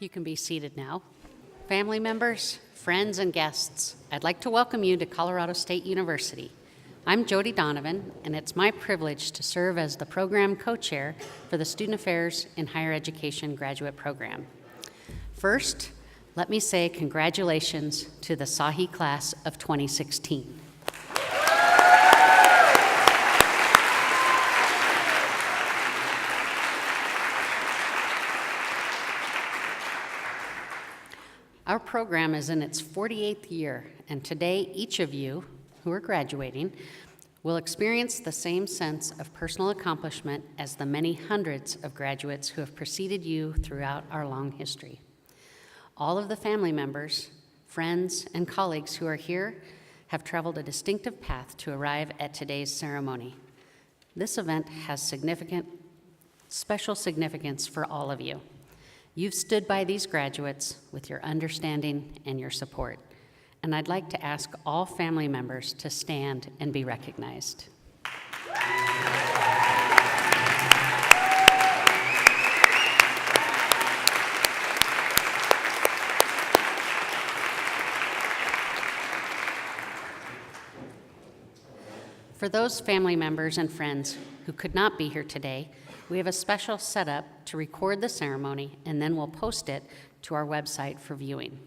You can be seated now. Family members, friends, and guests, I'd like to welcome you to Colorado State University. I'm Jody Donovan, and it's my privilege to serve as the program co-chair for the Student Affairs in Higher Education graduate program. First, let me say congratulations to the SAHE class of 2016. Our program is in its 48th year, and today each of you who are graduating will experience the same sense of personal accomplishment as the many hundreds of graduates who have preceded you throughout our long history. All of the family members, friends, and colleagues who are here have traveled a distinctive path to arrive at today's ceremony. This event has special significance for all of you. You've stood by these graduates with your understanding and your support, and I'd like to ask all family members to stand and be recognized. For those family members and friends who could not be here today, we have a special setup to record the ceremony, and then we'll post it to our website for viewing.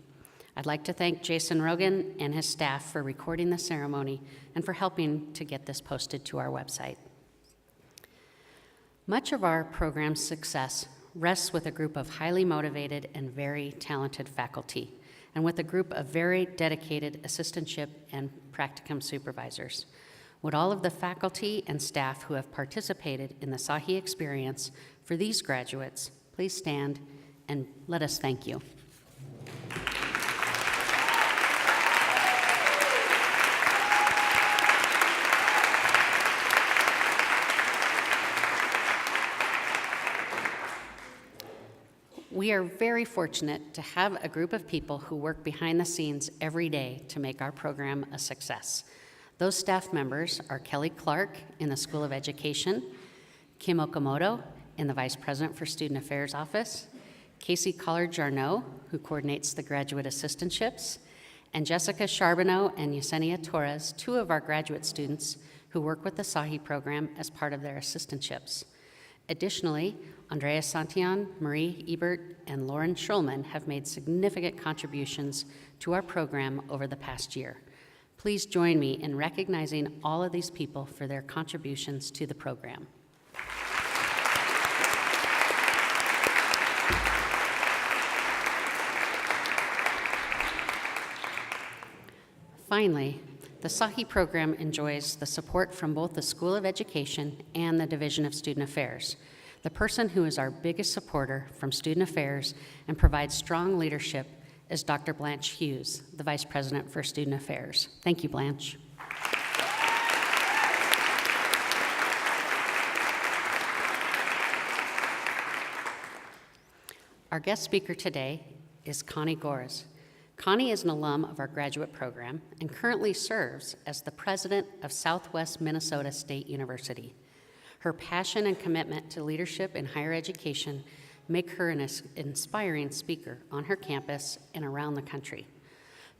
I'd like to thank Jason Rogan and his staff for recording the ceremony and for helping to get this posted to our website. Much of our program's success rests with a group of highly motivated and very talented faculty, and with a group of very dedicated assistantship and practicum supervisors. Would all of the faculty and staff who have participated in the SAHE experience for these graduates please stand and let us thank you. We are very fortunate to have a group of people who work behind the scenes every day to make our program a success. Those staff members are Kelly Clark in the School of Education, Kim Okamoto in the Vice President for Student Affairs Office, Casey Collard-Jarneau, who coordinates the graduate assistantships, and Jessica Charbonneau and Yesenia Torres, two of our graduate students who work with the SAHE program as part of their assistantships. Additionally, Andrea Santillan, Marie Ebert, and Lauren Schulman have made significant contributions to our program over the past year. Please join me in recognizing all of these people for their contributions to the program. Finally, the SAHE program enjoys the support from both the School of Education and the Division of Student Affairs. The person who is our biggest supporter from Student Affairs and provides strong leadership is Dr. Blanche Hughes, the Vice President for Student Affairs. Thank you, Blanche. Our guest speaker today is Connie Gores. Connie is an alum of our graduate program and currently serves as the president of Southwest Minnesota State University. Her passion and commitment to leadership in higher education make her an inspiring speaker on her campus and around the country.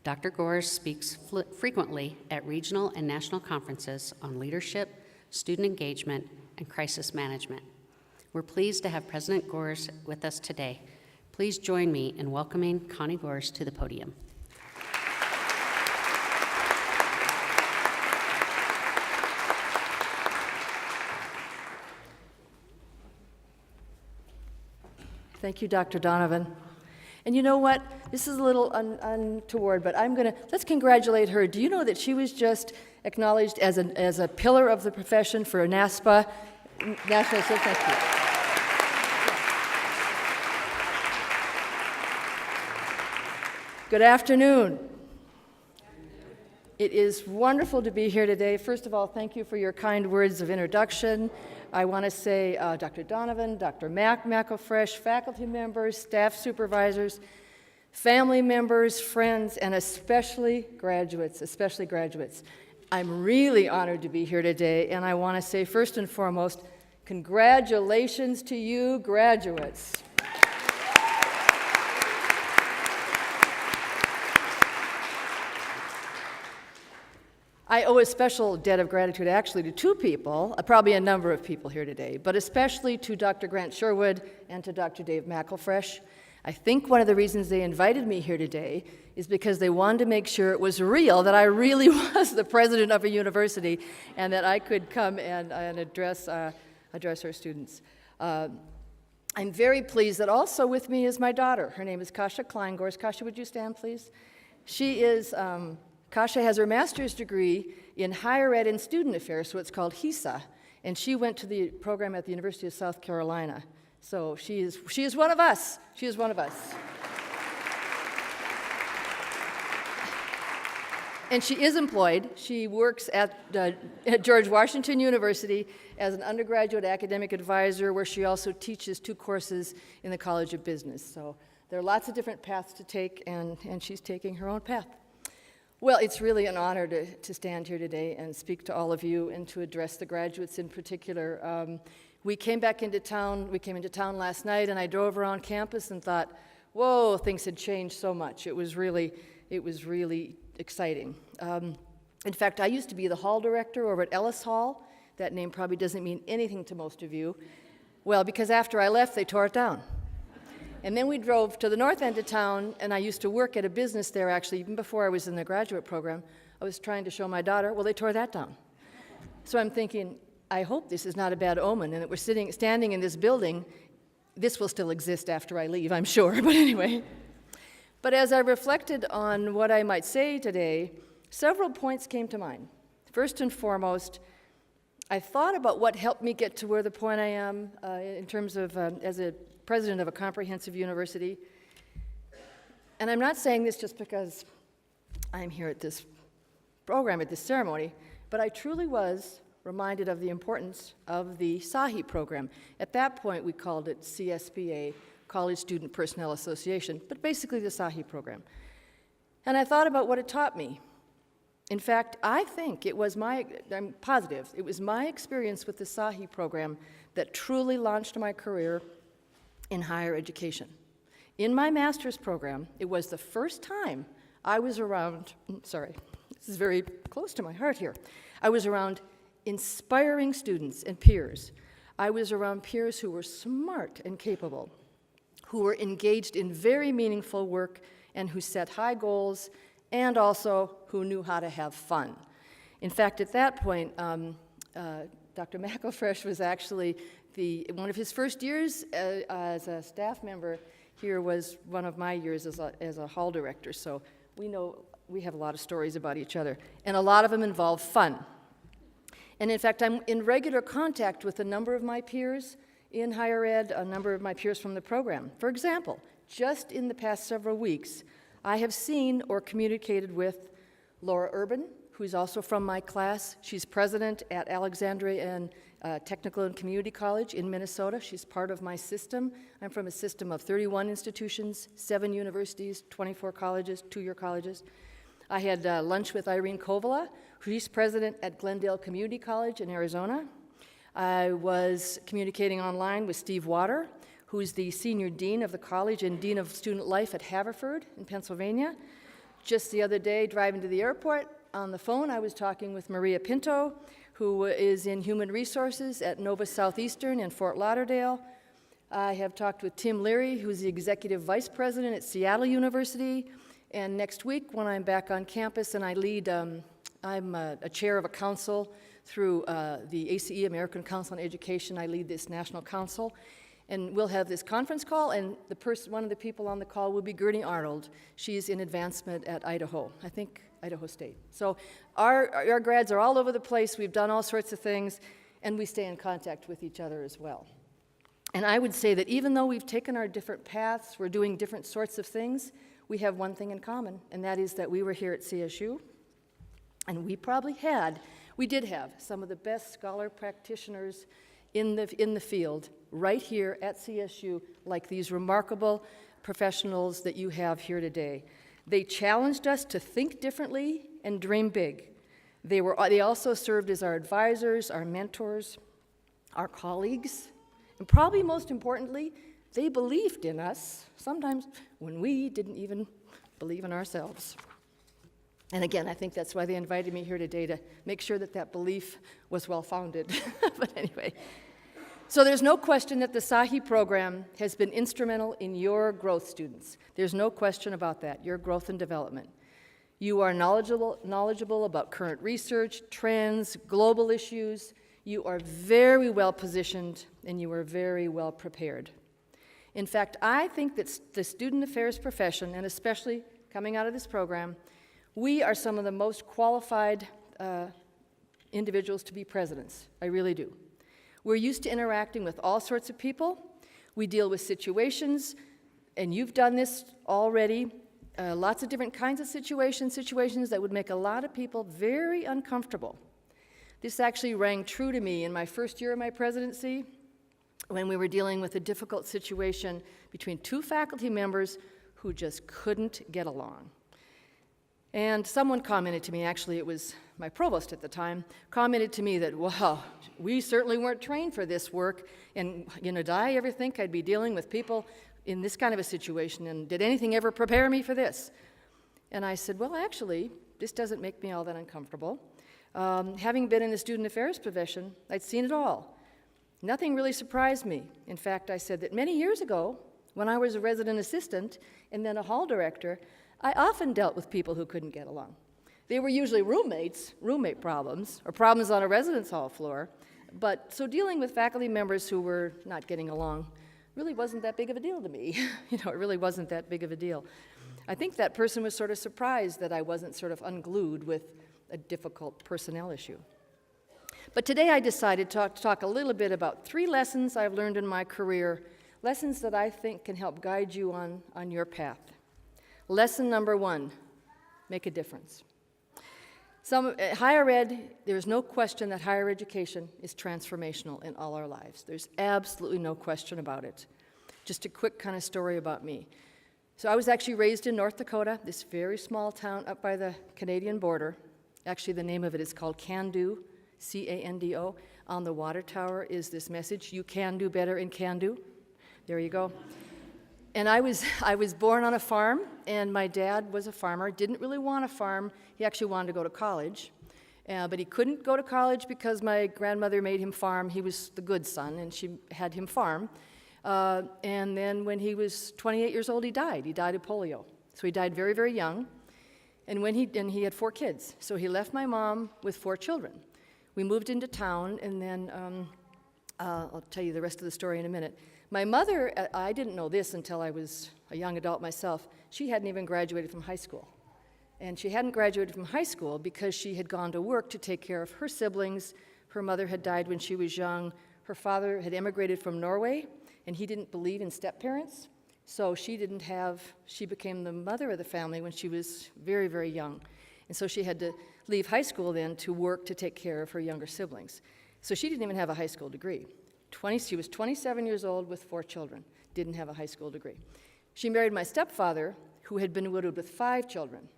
Dr. Gores speaks frequently at regional and national conferences on leadership, student engagement, and crisis management. We're pleased to have President Gores with us today. Please join me in welcoming Connie Gores to the podium. Thank you, Dr. Donovan. And you know what? This is a little untoward, but let's congratulate her. Do you know that she was just acknowledged as a pillar of the profession for NASPA, National Association? Good afternoon. It is wonderful to be here today. First of all, thank you for your kind words of introduction. I want to say Dr. Donovan, Dr. McElfresh, faculty members, staff supervisors, family members, friends, and especially graduates. I'm really honored to be here today, and I want to say first and foremost, congratulations to you, graduates. I owe a special debt of gratitude actually to two people, probably a number of people here today, but especially to Dr. Grant Sherwood and to Dr. Dave McElfresh. I think one of the reasons they invited me here today is because they wanted to make sure it was real, that I really was the president of a university and that I could come and address our students. I'm very pleased that also with me is my daughter. Her name is Kasia Kleingors. Kasia, would you stand, please? Kasia has her master's degree in higher ed and student affairs, so it's called HESA, and she went to the program at the University of South Carolina. So she is one of us. She is one of us. And she is employed. She works at George Washington University as an undergraduate academic advisor, where she also teaches 2 courses in the College of Business. So there are lots of different paths to take, and she's taking her own path. Well, it's really an honor to stand here today and speak to all of you and to address the graduates in particular. We came into town last night, and I drove around campus and thought, whoa, things had changed so much. It was really exciting. In fact, I used to be the hall director over at Ellis Hall. That name probably doesn't mean anything to most of you. Well, because after I left, they tore it down. And then we drove to the north end of town, and I used to work at a business there, actually, even before I was in the graduate program. I was trying to show my daughter, well, they tore that down. So I'm thinking, I hope this is not a bad omen, and that we're standing in this building. This will still exist after I leave, I'm sure, but anyway. But as I reflected on what I might say today, several points came to mind. First and foremost, I thought about what helped me get to where the point I am in terms of as a president of a comprehensive university. And I'm not saying this just because I'm here at this program, at this ceremony, but I truly was reminded of the importance of the SAHE program. At that point, we called it CSPA, College Student Personnel Association, but basically the SAHE program. And I thought about what it taught me. In fact, I think I'm positive, it was my experience with the SAHE program that truly launched my career in higher education. In my master's program, it was the first time I was around, this is very close to my heart here, I was around inspiring students and peers. I was around peers who were smart and capable, who were engaged in very meaningful work and who set high goals, and also who knew how to have fun. In fact, at that point, Dr. McElfresh was actually one of his first years as a staff member here was one of my years as a hall director, so we have a lot of stories about each other, and a lot of them involve fun. And in fact, I'm in regular contact with a number of my peers in higher ed, a number of my peers from the program. For example, just in the past several weeks, I have seen or communicated with Laura Urban, who's also from my class. She's president at Alexandria and Technical and Community College in Minnesota. She's part of my system. I'm from a system of 31 institutions, 7 universities, 24 colleges, 2-year colleges. I had lunch with Irene Kovala, who's president at Glendale Community College in Arizona. I was communicating online with Steve Water, who's the senior dean of the college and dean of student life at Haverford in Pennsylvania. Just the other day, driving to the airport, on the phone, I was talking with Maria Pinto, who is in human resources at Nova Southeastern in Fort Lauderdale. I have talked with Tim Leary, who's the Executive Vice President at Seattle University. And next week, when I'm back on campus and I lead, I'm a chair of a council through the ACE, American Council on Education. I lead this national council. And we'll have this conference call, and one of the people on the call will be Gurney Arnold. She's in advancement at Idaho, I think Idaho State. So our grads are all over the place. We've done all sorts of things, and we stay in contact with each other as well. And I would say that even though we've taken our different paths, we're doing different sorts of things, we have one thing in common, and that is that we were here at CSU, and we did have some of the best scholar practitioners in the field right here at CSU, like these remarkable professionals that you have here today. They challenged us to think differently and dream big. They also served as our advisors, our mentors, our colleagues, and probably most importantly, they believed in us, sometimes when we didn't even believe in ourselves. And again, I think that's why they invited me here today, to make sure that that belief was well-founded. But anyway, so there's no question that the SAHE program has been instrumental in your growth, students. There's no question about that, your growth and development. You are knowledgeable about current research, trends, global issues. You are very well positioned, and you are very well prepared. In fact, I think that the student affairs profession, and especially coming out of this program, we are some of the most qualified individuals to be presidents. I really do. We're used to interacting with all sorts of people. We deal with situations, and you've done this already, lots of different kinds of situations that would make a lot of people very uncomfortable. This actually rang true to me in my first year of my presidency, when we were dealing with a difficult situation between two faculty members who just couldn't get along. And someone commented to me, actually it was my provost at the time, commented to me that, well, we certainly weren't trained for this work, and did I ever think I'd be dealing with people in this kind of a situation, and did anything ever prepare me for this? And I said, well, actually, this doesn't make me all that uncomfortable. Having been in the student affairs profession, I'd seen it all. Nothing really surprised me. In fact, I said that many years ago, when I was a resident assistant and then a hall director, I often dealt with people who couldn't get along. They were usually roommate problems, or problems on a residence hall floor. But so dealing with faculty members who were not getting along really wasn't that big of a deal to me. It really wasn't that big of a deal. I think that person was sort of surprised that I wasn't sort of unglued with a difficult personnel issue. But today I decided to talk a little bit about 3 lessons I've learned in my career, lessons that I think can help guide you on your path. Lesson number 1, make a difference. Higher ed, there's no question that higher education is transformational in all our lives. There's absolutely no question about it. Just a quick kind of story about me. So I was actually raised in North Dakota, this very small town up by the Canadian border. Actually, the name of it is called Can-Do, C-A-N-D-O. On the water tower is this message, you can do better in Can-Do. There you go. And I was born on a farm, and my dad was a farmer, didn't really want to farm. He actually wanted to go to college, but he couldn't go to college because my grandmother made him farm. He was the good son, and she had him farm. And then when he was 28 years old, he died. He died of polio. So he died very, very young, and he had 4 kids. So he left my mom with 4 children. We moved into town, and then I'll tell you the rest of the story in a minute. My mother, I didn't know this until I was a young adult myself, she hadn't even graduated from high school. And she hadn't graduated from high school because she had gone to work to take care of her siblings. Her mother had died when she was young. Her father had immigrated from Norway, and he didn't believe in step-parents. So she became the mother of the family when she was very, very young. And so she had to leave high school then to work to take care of her younger siblings. So she didn't even have a high school degree. She was 27 years old with 4 children, didn't have a high school degree. She married my stepfather, who had been widowed with 5 children.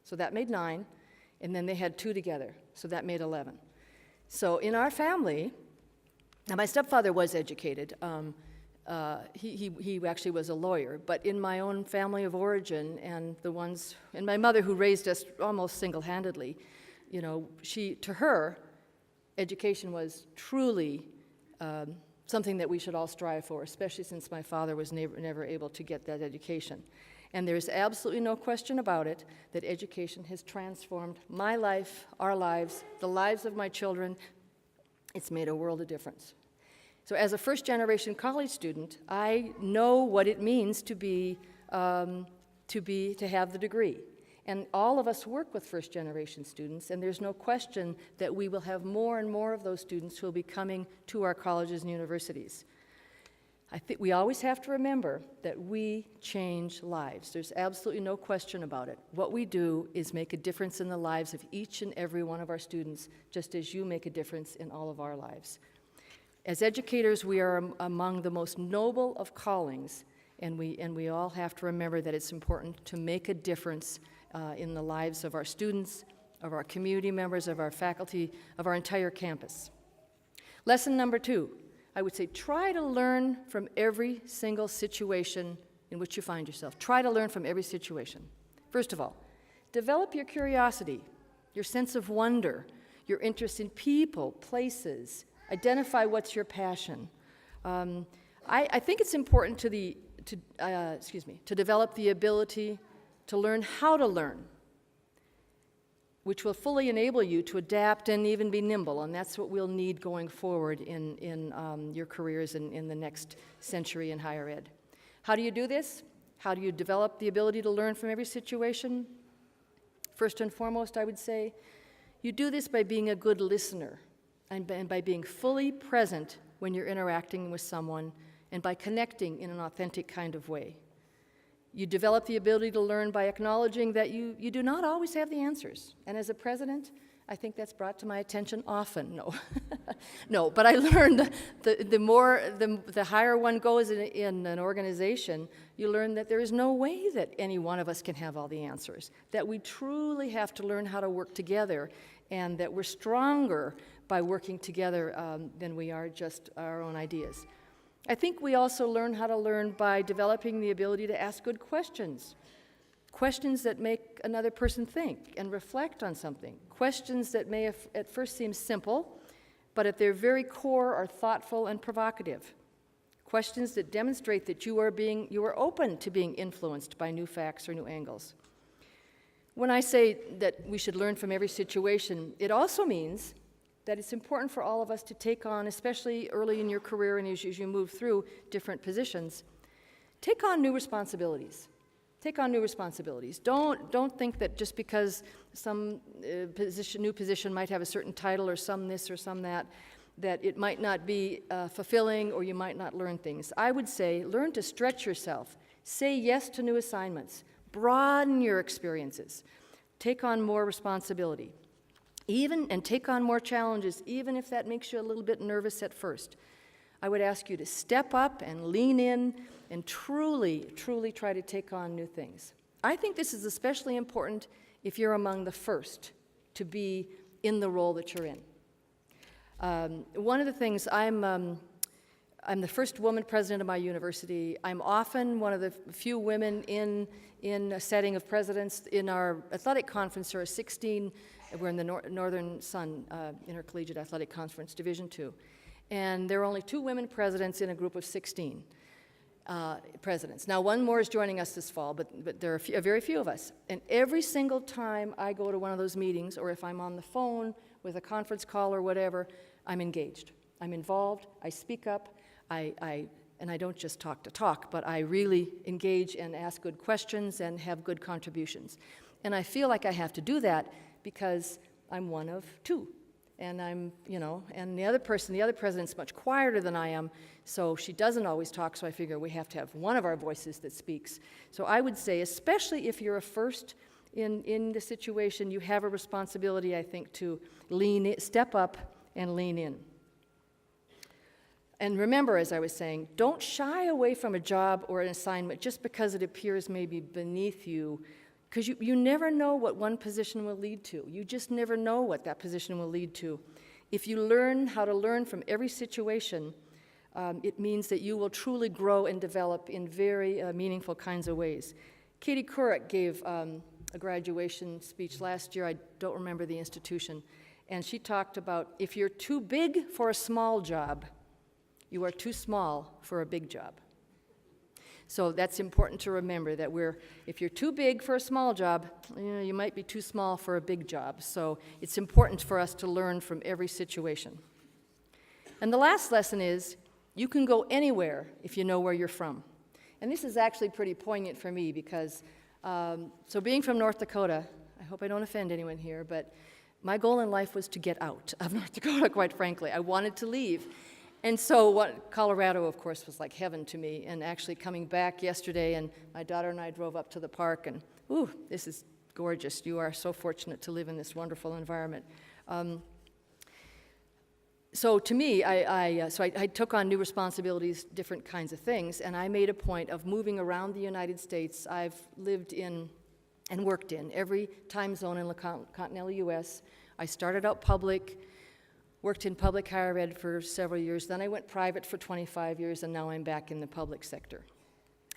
So that made 9, and then they had 2 together, so that made 11. So in our family, now my stepfather was educated. He actually was a lawyer, but in my own family of origin and my mother who raised us almost single-handedly, to her, education was truly something that we should all strive for, especially since my father was never able to get that education. And there's absolutely no question about it that education has transformed my life, our lives, the lives of my children. It's made a world of difference. So as a first-generation college student, I know what it means to have the degree. And all of us work with first-generation students, and there's no question that we will have more and more of those students who will be coming to our colleges and universities. I think we always have to remember that we change lives. There's absolutely no question about it. What we do is make a difference in the lives of each and every one of our students, just as you make a difference in all of our lives. As educators, we are among the most noble of callings, and we all have to remember that it's important to make a difference in the lives of our students, of our community members, of our faculty, of our entire campus. Lesson number 2, I would say try to learn from every single situation in which you find yourself. Try to learn from every situation. First of all, develop your curiosity, your sense of wonder, your interest in people, places. Identify what's your passion. I think it's important to develop the ability to learn how to learn, which will fully enable you to adapt and even be nimble, and that's what we'll need going forward in your careers in the next century in higher ed. How do you do this? How do you develop the ability to learn from every situation? First and foremost, I would say, you do this by being a good listener and by being fully present when you're interacting with someone and by connecting in an authentic kind of way. You develop the ability to learn by acknowledging that you do not always have the answers. And as a president, I think that's brought to my attention often. No, no. But I learned the higher one goes in an organization, you learn that there is no way that any one of us can have all the answers. That we truly have to learn how to work together, and that we're stronger by working together than we are just our own ideas. I think we also learn how to learn by developing the ability to ask good questions. Questions that make another person think and reflect on something. Questions that may at first seem simple, but at their very core are thoughtful and provocative. Questions that demonstrate that you are open to being influenced by new facts or new angles. When I say that we should learn from every situation, it also means that it's important for all of us to take on, especially early in your career and as you move through different positions, take on new responsibilities. Take on new responsibilities. Don't think that just because some new position might have a certain title or some this or some that it might not be fulfilling or you might not learn things. I would say learn to stretch yourself. Say yes to new assignments. Broaden your experiences. Take on more responsibility. And take on more challenges, even if that makes you a little bit nervous at first. I would ask you to step up and lean in and truly, truly try to take on new things. I think this is especially important if you're among the first to be in the role that you're in. One of the things, I'm the first woman president of my university. I'm often one of the few women in a setting of presidents. In our athletic conference, there are 16. We're in the Northern Sun Intercollegiate Athletic Conference, Division II. And there are only 2 women presidents in a group of 16 presidents. Now, one more is joining us this fall, but there are very few of us. And every single time I go to one of those meetings, or if I'm on the phone with a conference call or whatever, I'm engaged. I'm involved, I speak up, and I don't just talk to talk, but I really engage and ask good questions and have good contributions. And I feel like I have to do that because I'm one of 2. And and the other president's much quieter than I am, so she doesn't always talk, so I figure we have to have one of our voices that speaks. So I would say, especially if you're a first in the situation, you have a responsibility, I think, to step up and lean in. And remember, as I was saying, don't shy away from a job or an assignment just because it appears maybe beneath you, because you never know what one position will lead to. You just never know what that position will lead to. If you learn how to learn from every situation, it means that you will truly grow and develop in very meaningful kinds of ways. Katie Couric gave a graduation speech last year. I don't remember the institution. And she talked about if you're too big for a small job, You are too small for a big job. So that's important to remember, that if you're too big for a small job, you might be too small for a big job. So it's important for us to learn from every situation. And the last lesson is, you can go anywhere if you know where you're from. And this is actually pretty poignant for me because, so being from North Dakota, I hope I don't offend anyone here, but my goal in life was to get out of North Dakota, quite frankly. I wanted to leave. And so Colorado, of course, was like heaven to me. And actually coming back yesterday, and my daughter and I drove up to the park, and ooh, this is gorgeous. You are so fortunate to live in this wonderful environment. So to me, I took on new responsibilities, different kinds of things, and I made a point of moving around the United States. I've lived in and worked in every time zone in the continental U.S. I started out public, worked in public higher ed for several years, then I went private for 25 years, and now I'm back in the public sector.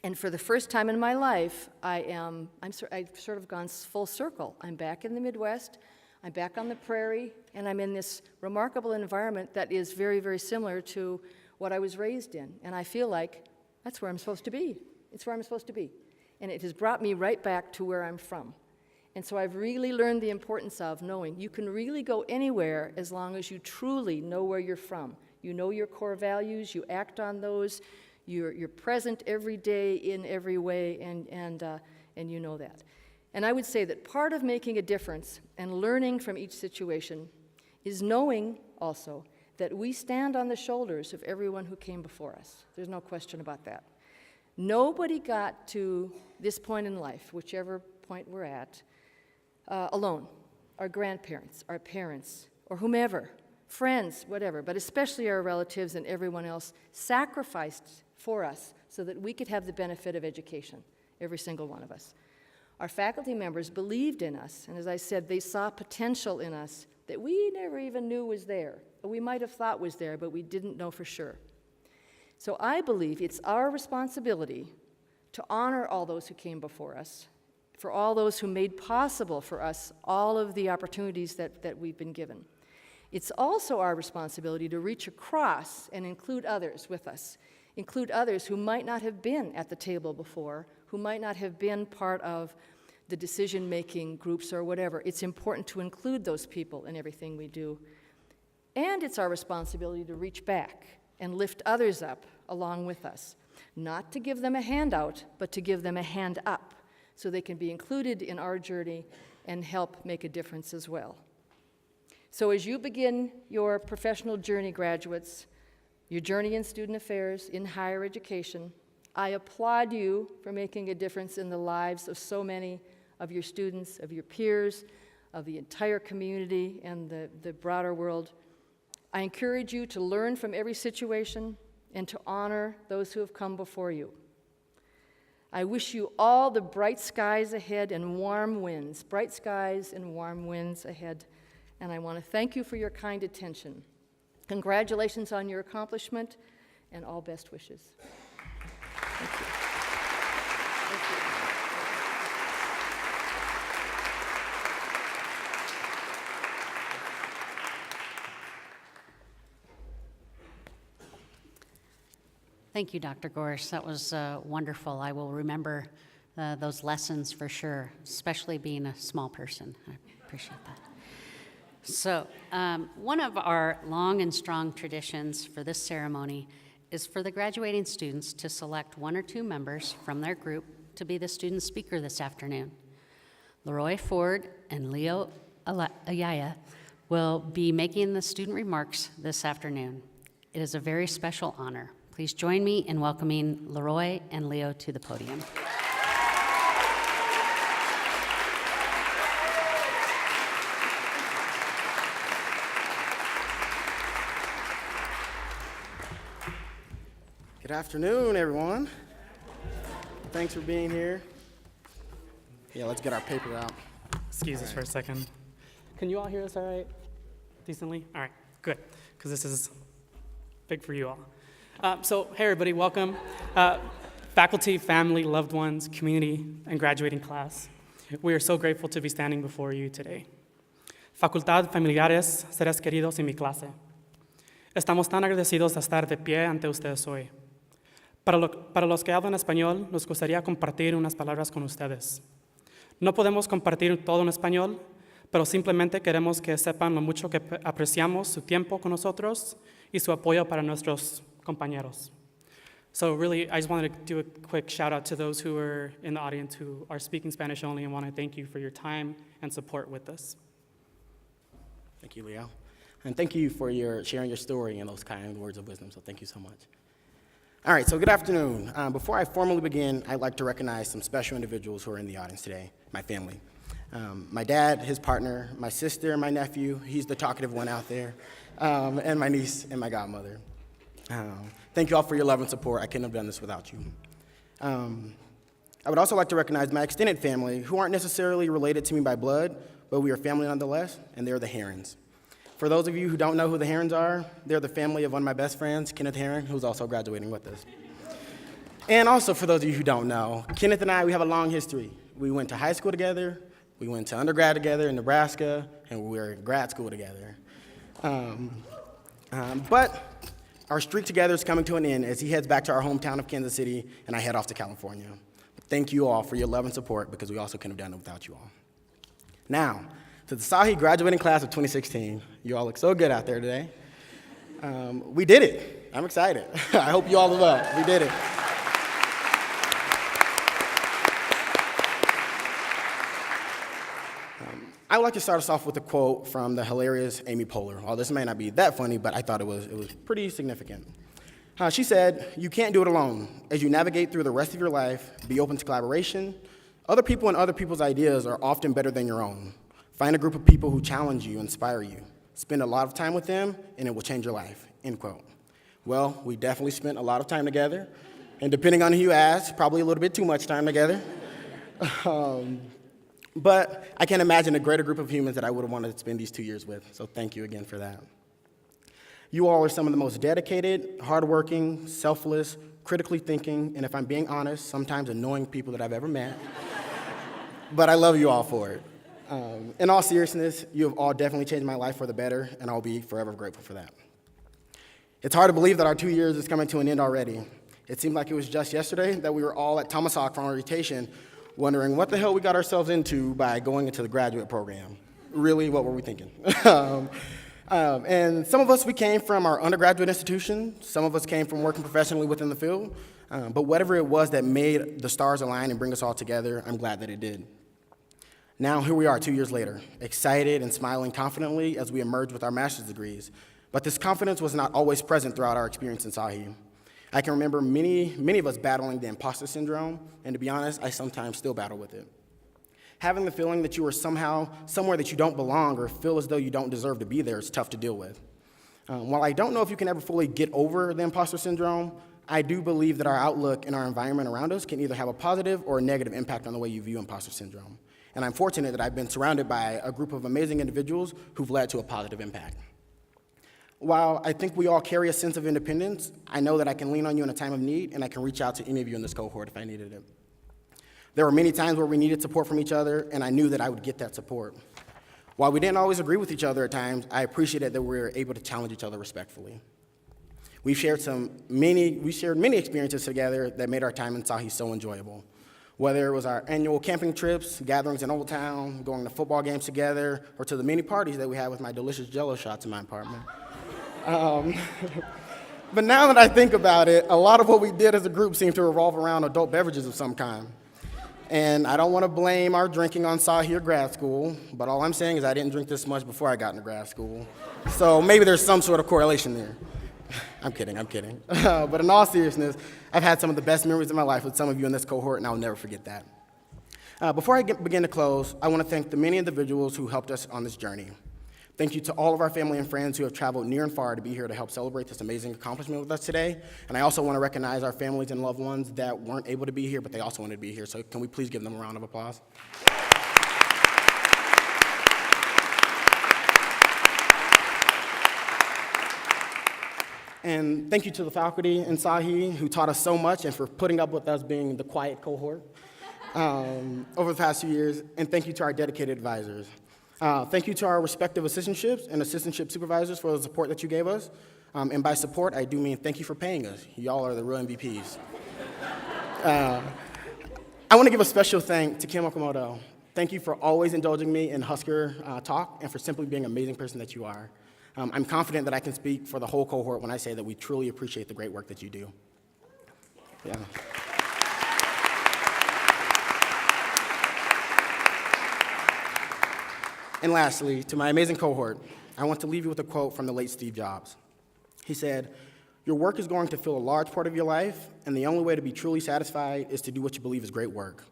And for the first time in my life, I've sort of gone full circle. I'm back in the Midwest, I'm back on the prairie, and I'm in this remarkable environment that is very, very similar to what I was raised in. And I feel like that's where I'm supposed to be. It's where I'm supposed to be. And it has brought me right back to where I'm from. And so I've really learned the importance of knowing you can really go anywhere as long as you truly know where you're from. You know your core values, you act on those, you're present every day in every way, and you know that. And I would say that part of making a difference and learning from each situation is knowing also that we stand on the shoulders of everyone who came before us. There's no question about that. Nobody got to this point in life, whichever point we're at, alone. Our grandparents, our parents, or whomever, friends, whatever, but especially our relatives and everyone else sacrificed for us so that we could have the benefit of education, every single one of us. Our faculty members believed in us, and as I said, they saw potential in us that we never even knew was there. We might have thought was there, but we didn't know for sure. So I believe it's our responsibility to honor all those who came before us, for all those who made possible for us all of the opportunities that we've been given. It's also our responsibility to reach across and include others with us, include others who might not have been at the table before, who might not have been part of the decision-making groups or whatever. It's important to include those people in everything we do. And it's our responsibility to reach back and lift others up along with us, not to give them a handout, but to give them a hand up so they can be included in our journey and help make a difference as well. So as you begin your professional journey, graduates, your journey in student affairs, in higher education, I applaud you for making a difference in the lives of so many of your students, of your peers, of the entire community and the broader world. I encourage you to learn from every situation and to honor those who have come before you. I wish you all the bright skies ahead and warm winds, bright skies and warm winds ahead. And I want to thank you for your kind attention. Congratulations on your accomplishment and all best wishes. Thank you. Thank you. Thank you, Dr. Gorsh. That was wonderful. I will remember those lessons for sure, especially being a small person. I appreciate that. So, one of our long and strong traditions for this ceremony is for the graduating students to select one or two members from their group to be the student speaker this afternoon. Leroy Ford and Leo Ayaya will be making the student remarks this afternoon. It is a very special honor. Please join me in welcoming Leroy and Leo to the podium. Good afternoon, everyone. Thanks for being here. Yeah, let's get our paper out. Excuse us for a second. Can you all hear us all right? Decently? All right, good, because this is big for you all. So, hey everybody, welcome. Faculty, family, loved ones, community, and graduating class. We are so grateful to be standing before you today. Facultad, familiares, seres queridos y mi clase. Estamos tan agradecidos de estar de pie ante ustedes hoy. Para los que hablan español, nos gustaría compartir unas palabras con ustedes. No podemos compartir todo en español, pero simplemente queremos que sepan lo mucho que apreciamos su tiempo con nosotros y su apoyo para nuestros compañeros. So really, I just wanted to do a quick shout out to those who are in the audience who are speaking Spanish only and want to thank you for your time and support with this. Thank you, Leo. And thank you for sharing your story and those kind words of wisdom, so thank you so much. All right, so good afternoon. Before I formally begin, I'd like to recognize some special individuals who are in the audience today, my family. My dad, his partner, my sister, my nephew, he's the talkative one out there, and my niece and my godmother. Thank you all for your love and support. I couldn't have done this without you. I would also like to recognize my extended family, who aren't necessarily related to me by blood, but we are family nonetheless, and they're the Herons. For those of you who don't know who the Herons are, they're the family of one of my best friends, Kenneth Heron, who's also graduating with us. And also, for those of you who don't know, Kenneth and I, we have a long history. We went to high school together, we went to undergrad together in Nebraska, and we were in grad school together. But our streak together is coming to an end as he heads back to our hometown of Kansas City, and I head off to California. Thank you all for your love and support, because we also couldn't have done it without you all. Now, to the SAHE graduating class of 2016, you all look so good out there today. We did it. I'm excited. I hope you all as well. We did it. I would like to start us off with a quote from the hilarious Amy Poehler. While this may not be that funny, but I thought it was pretty significant. She said, "You can't do it alone. As you navigate through the rest of your life, be open to collaboration. Other people and other people's ideas are often better than your own. Find a group of people who challenge you, inspire you. Spend a lot of time with them, and it will change your life," end quote. Well, we definitely spent a lot of time together, and depending on who you ask, probably a little bit too much time together. But I can't imagine a greater group of humans that I would have wanted to spend these 2 years with, so thank you again for that. You all are some of the most dedicated, hardworking, selfless, critically thinking, and if I'm being honest, sometimes annoying people that I've ever met. But I love you all for it. In all seriousness, you have all definitely changed my life for the better, and I'll be forever grateful for that. It's hard to believe that our 2 years is coming to an end already. It seemed like it was just yesterday that we were all at Thomas Hawk for orientation, wondering what the hell we got ourselves into by going into the graduate program. Really, what were we thinking? And some of us, we came from our undergraduate institution. Some of us came from working professionally within the field. But whatever it was that made the stars align and bring us all together, I'm glad that it did. Now, here we are 2 years later, excited and smiling confidently as we emerge with our master's degrees. But this confidence was not always present throughout our experience in SAHE. I can remember many of us battling the imposter syndrome, and to be honest, I sometimes still battle with it. Having the feeling that you are somehow somewhere that you don't belong or feel as though you don't deserve to be there is tough to deal with. While I don't know if you can ever fully get over the imposter syndrome, I do believe that our outlook and our environment around us can either have a positive or a negative impact on the way you view imposter syndrome. And I'm fortunate that I've been surrounded by a group of amazing individuals who've led to a positive impact. While I think we all carry a sense of independence, I know that I can lean on you in a time of need, and I can reach out to any of you in this cohort if I needed it. There were many times where we needed support from each other, and I knew that I would get that support. While we didn't always agree with each other at times, I appreciated that we were able to challenge each other respectfully. We shared many experiences together that made our time in SAHE so enjoyable. Whether it was our annual camping trips, gatherings in Old Town, going to football games together, or to the many parties that we had with my delicious Jell-O shots in my apartment. But now that I think about it, a lot of what we did as a group seemed to revolve around adult beverages of some kind. And I don't want to blame our drinking on SAHE or grad school, but all I'm saying is I didn't drink this much before I got into grad school. So maybe there's some sort of correlation there. I'm kidding. But in all seriousness, I've had some of the best memories of my life with some of you in this cohort, and I'll never forget that. Before I begin to close, I want to thank the many individuals who helped us on this journey. Thank you to all of our family and friends who have traveled near and far to be here to help celebrate this amazing accomplishment with us today. And I also want to recognize our families and loved ones that weren't able to be here, but they also wanted to be here. So can we please give them a round of applause? And thank you to the faculty in SAHE who taught us so much and for putting up with us being the quiet cohort over the past few years. And thank you to our dedicated advisors. Thank you to our respective assistantships and assistantship supervisors for the support that you gave us. And by support, I do mean thank you for paying us. Y'all are the real MVPs. I want to give a special thank to Kim Okamoto. Thank you for always indulging me in Husker talk and for simply being an amazing person that you are. I'm confident that I can speak for the whole cohort when I say that we truly appreciate the great work that you do. Yeah. And lastly, to my amazing cohort, I want to leave you with a quote from the late Steve Jobs. He said, "Your work is going to fill a large part of your life, and the only way to be truly satisfied is to do what you believe is great work.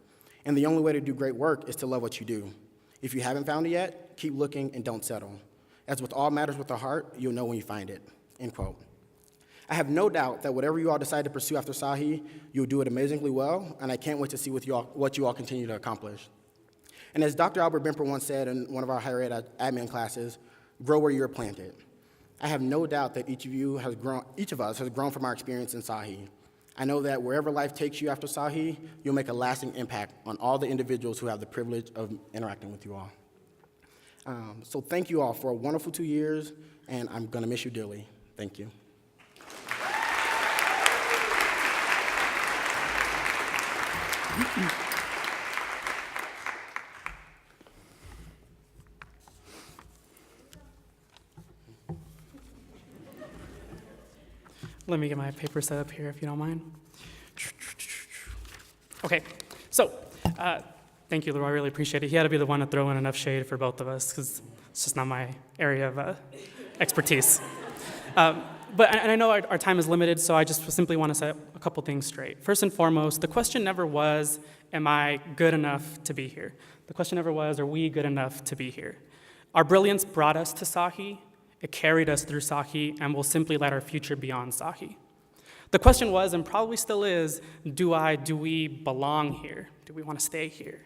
And the only way to do great work is to love what you do. If you haven't found it yet, keep looking and don't settle. As with all matters with the heart, you'll know when you find it." End quote. I have no doubt that whatever you all decide to pursue after SAHE, you'll do it amazingly well, and I can't wait to see what you all continue to accomplish. And as Dr. Albert Bemper once said in one of our higher ed admin classes, grow where you're planted. I have no doubt that each of us has grown from our experience in SAHE. I know that wherever life takes you after SAHE, you'll make a lasting impact on all the individuals who have the privilege of interacting with you all. So thank you all for a wonderful 2 years, and I'm gonna miss you dearly. Thank you. Let me get my paper set up here, if you don't mind. Okay, so thank you, Leroy. I really appreciate it. He had to be the one to throw in enough shade for both of us, because it's just not my area of expertise. And I know our time is limited, so I just simply want to set a couple things straight. First and foremost, the question never was, am I good enough to be here? The question never was, are we good enough to be here? Our brilliance brought us to SAHE. It carried us through SAHE, and will simply light our future beyond SAHE. The question was, and probably still is, do we belong here? Do we want to stay here?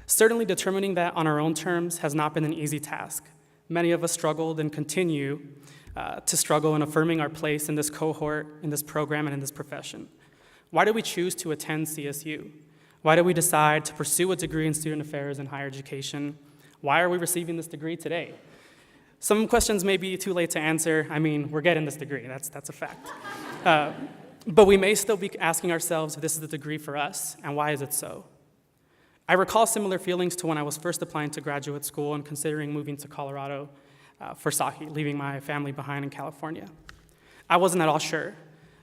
Certainly determining that on our own terms has not been an easy task. Many of us struggled and continue to struggle in affirming our place in this cohort, in this program, and in this profession. Why do we choose to attend CSU? Why do we decide to pursue a degree in student affairs and higher education? Why are we receiving this degree today? Some questions may be too late to answer. I mean, we're getting this degree, that's a fact. But we may still be asking ourselves if this is the degree for us, and why is it so? I recall similar feelings to when I was first applying to graduate school and considering moving to Colorado for SAHE, leaving my family behind in California. I wasn't at all sure.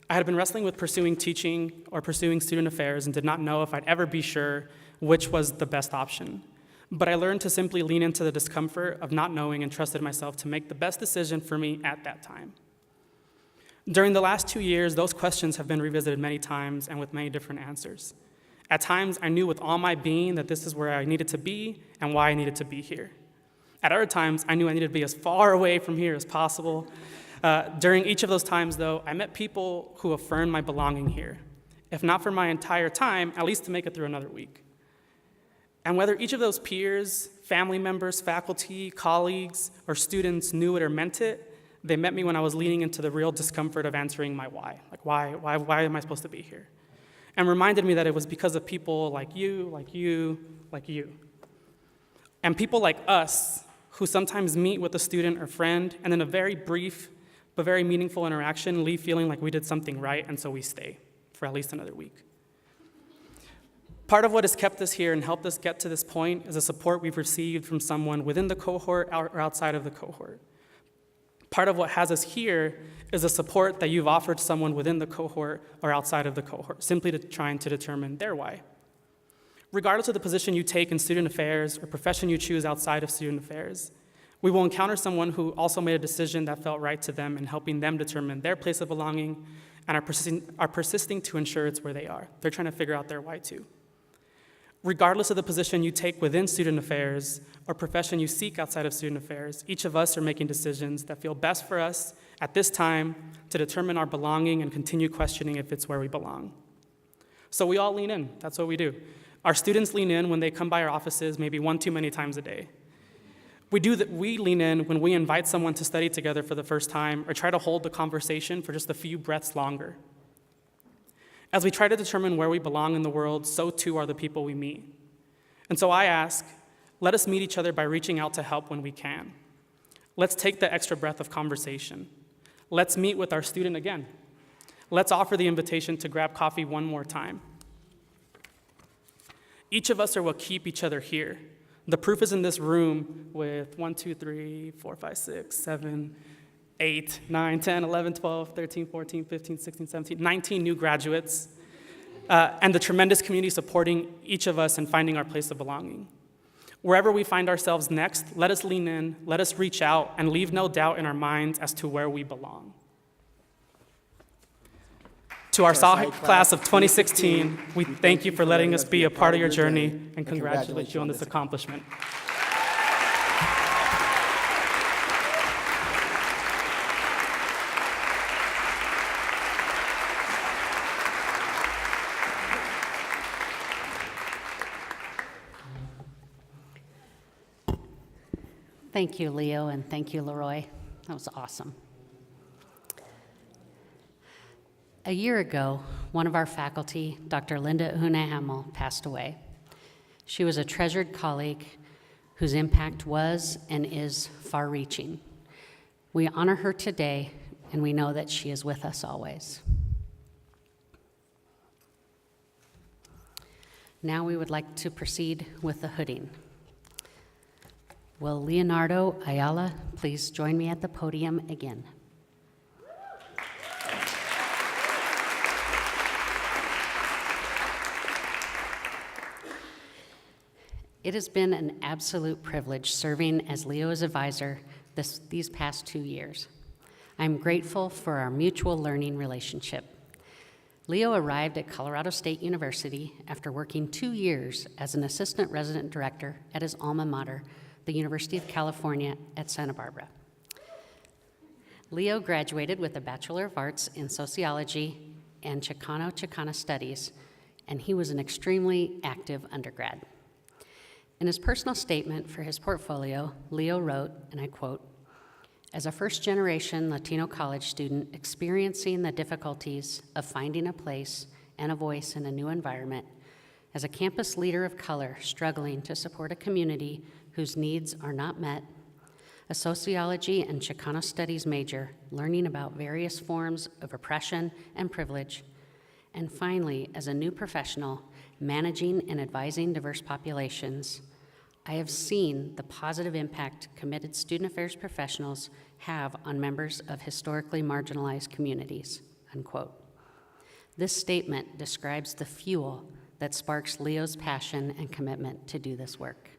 I had been wrestling with pursuing teaching or pursuing student affairs and did not know if I'd ever be sure which was the best option. But I learned to simply lean into the discomfort of not knowing and trusted myself to make the best decision for me at that time. During the last 2 years, those questions have been revisited many times and with many different answers. At times, I knew with all my being that this is where I needed to be and why I needed to be here. At other times, I knew I needed to be as far away from here as possible. During each of those times, though, I met people who affirmed my belonging here. If not for my entire time, at least to make it through another week. And whether each of those peers, family members, faculty, colleagues, or students knew it or meant it, they met me when I was leaning into the real discomfort of answering my why. Like, why am I supposed to be here? And reminded me that it was because of people like you, like you, like you. And people like us who sometimes meet with a student or friend and in a very brief but very meaningful interaction leave feeling like we did something right, and so we stay for at least another week. Part of what has kept us here and helped us get to this point is the support we've received from someone within the cohort or outside of the cohort. Part of what has us here is the support that you've offered someone within the cohort or outside of the cohort, simply trying to determine their why. Regardless of the position you take in student affairs or profession you choose outside of student affairs, we will encounter someone who also made a decision that felt right to them in helping them determine their place of belonging and are persisting to ensure it's where they are. They're trying to figure out their why too. Regardless of the position you take within student affairs or profession you seek outside of student affairs, each of us are making decisions that feel best for us at this time to determine our belonging and continue questioning if it's where we belong. So we all lean in. That's what we do. Our students lean in when they come by our offices maybe one too many times a day. We lean in when we invite someone to study together for the first time or try to hold the conversation for just a few breaths longer. As we try to determine where we belong in the world, so too are the people we meet. And so I ask, let us meet each other by reaching out to help when we can. Let's take the extra breath of conversation. Let's meet with our student again. Let's offer the invitation to grab coffee one more time. Each of us are what keep each other here. The proof is in this room with 1, 2, 3, 4, 5, 6, 7, 8, 9, 10, 11, 12, 13, 14, 15, 16, 17, 19 new graduates, and the tremendous community supporting each of us and finding our place of belonging. Wherever we find ourselves next, let us lean in, let us reach out, and leave no doubt in our minds as to where we belong. To our SAHE class of 2016, we thank you for letting us be a part of your journey and congratulate you on this accomplishment. Thank you, Leo, and thank you, Leroy. That was awesome. A year ago, one of our faculty, Dr. Linda Uhne-Hamel, passed away. She was a treasured colleague whose impact was and is far-reaching. We honor her today, and we know that she is with us always. Now we would like to proceed with the hooding. Will Leonardo Ayala please join me at the podium again? It has been an absolute privilege serving as Leo's advisor these past 2 years. I'm grateful for our mutual learning relationship. Leo arrived at Colorado State University after working 2 years as an assistant resident director at his alma mater, the University of California at Santa Barbara. Leo graduated with a Bachelor of Arts in Sociology and Chicano Studies, and he was an extremely active undergrad. In his personal statement for his portfolio, Leo wrote, and I quote, "As a first-generation Latino college student experiencing the difficulties of finding a place and a voice in a new environment, as a campus leader of color struggling to support a community whose needs are not met, a sociology and Chicano studies major learning about various forms of oppression and privilege, and finally, as a new professional managing and advising diverse populations, I have seen the positive impact committed student affairs professionals have on members of historically marginalized communities," unquote. This statement describes the fuel that sparks Leo's passion and commitment to do this work.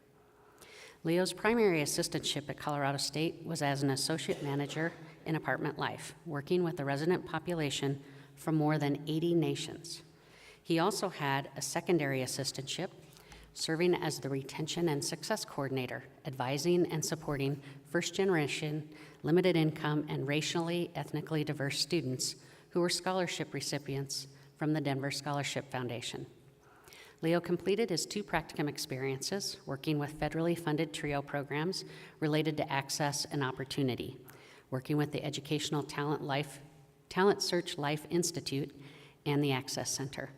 Leo's primary assistantship at Colorado State was as an associate manager in apartment life, working with a resident population from more than 80 nations. He also had a secondary assistantship, serving as the retention and success coordinator, advising and supporting first-generation, limited income, and racially, ethnically diverse students who were scholarship recipients from the Denver Scholarship Foundation. Leo completed his 2 practicum experiences working with federally funded TRIO programs related to access and opportunity, working with the Educational Talent Search Life Institute and the Access Center.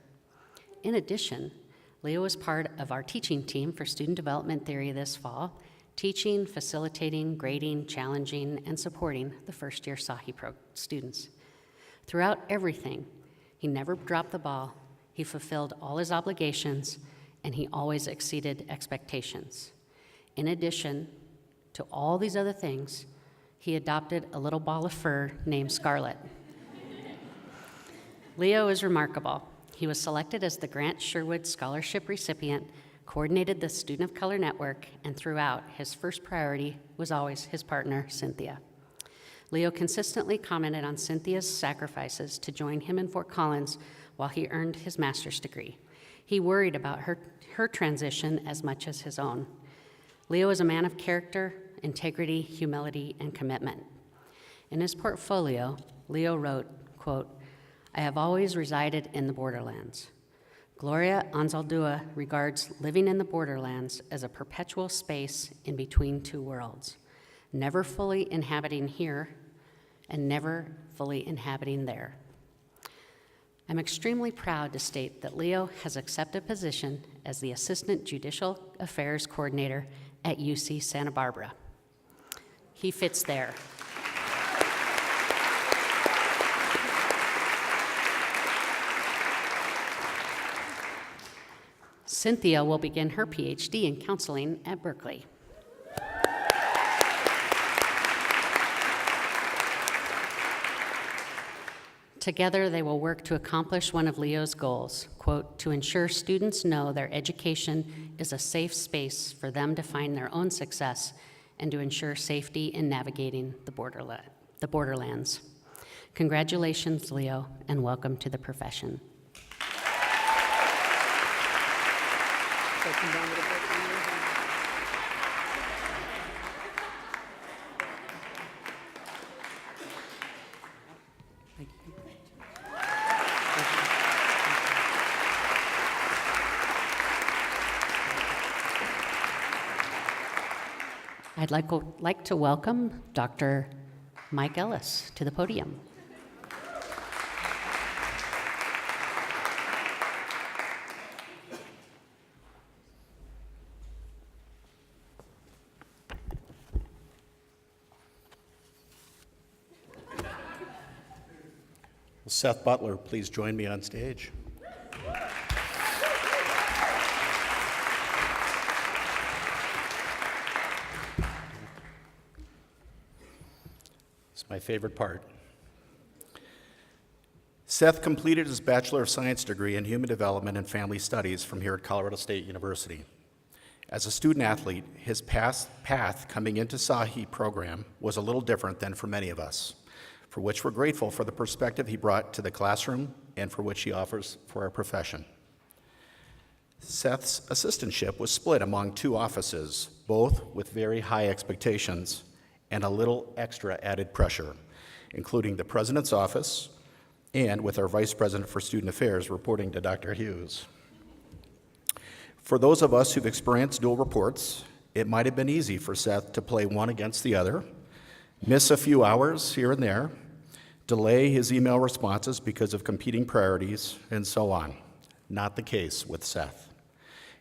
In addition, Leo was part of our teaching team for student development theory this fall, teaching, facilitating, grading, challenging, and supporting the first-year SAHE students. Throughout everything, he never dropped the ball, he fulfilled all his obligations, and he always exceeded expectations. In addition to all these other things, he adopted a little ball of fur named Scarlet. Leo is remarkable. He was selected as the Grant Sherwood Scholarship recipient, coordinated the Student of Color Network, and throughout, his first priority was always his partner, Cynthia. Leo consistently commented on Cynthia's sacrifices to join him in Fort Collins while he earned his master's degree. He worried about her transition as much as his own. Leo is a man of character, integrity, humility, and commitment. In his portfolio, Leo wrote, quote, "I have always resided in the borderlands. Gloria Anzaldúa regards living in the borderlands as a perpetual space in between 2 worlds, never fully inhabiting here and never fully inhabiting there." I'm extremely proud to state that Leo has accepted a position as the Assistant Judicial Affairs Coordinator at UC Santa Barbara. He fits there. Cynthia will begin her PhD in counseling at Berkeley. Together, they will work to accomplish one of Leo's goals, quote, to ensure students know their education is a safe space for them to find their own success and to ensure safety in navigating the borderlands. Congratulations, Leo, and welcome to the profession. Thank you. I'd like to welcome Dr. Mike Ellis to the podium. Will Seth Butler please join me on stage? It's my favorite part. Seth completed his Bachelor of Science degree in Human Development and Family Studies from here at Colorado State University. As a student athlete, his path coming into SAHE program was a little different than for many of us, for which we're grateful for the perspective he brought to the classroom and for which he offers for our profession. Seth's assistantship was split among two offices, both with very high expectations and a little extra added pressure, including the president's office and with our vice president for student affairs reporting to Dr. Hughes. For those of us who've experienced dual reports, it might have been easy for Seth to play one against the other, miss a few hours here and there, delay his email responses because of competing priorities, and so on. Not the case with Seth.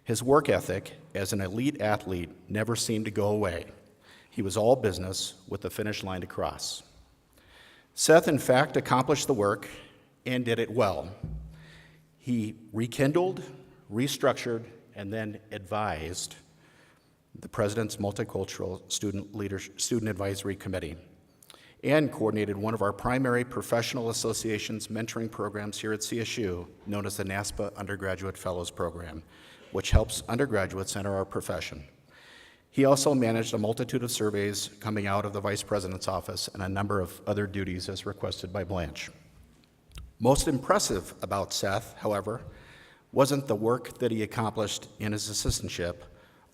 His work ethic as an elite athlete never seemed to go away. He was all business with the finish line to cross. Seth, in fact, accomplished the work and did it well. He rekindled, restructured, and then advised the President's Multicultural Student Advisory Committee and coordinated one of our primary professional associations mentoring programs here at CSU, known as the NASPA Undergraduate Fellows Program, which helps undergraduates enter our profession. He also managed a multitude of surveys coming out of the Vice President's office and a number of other duties as requested by Blanche. Most impressive about Seth, however, wasn't the work that he accomplished in his assistantship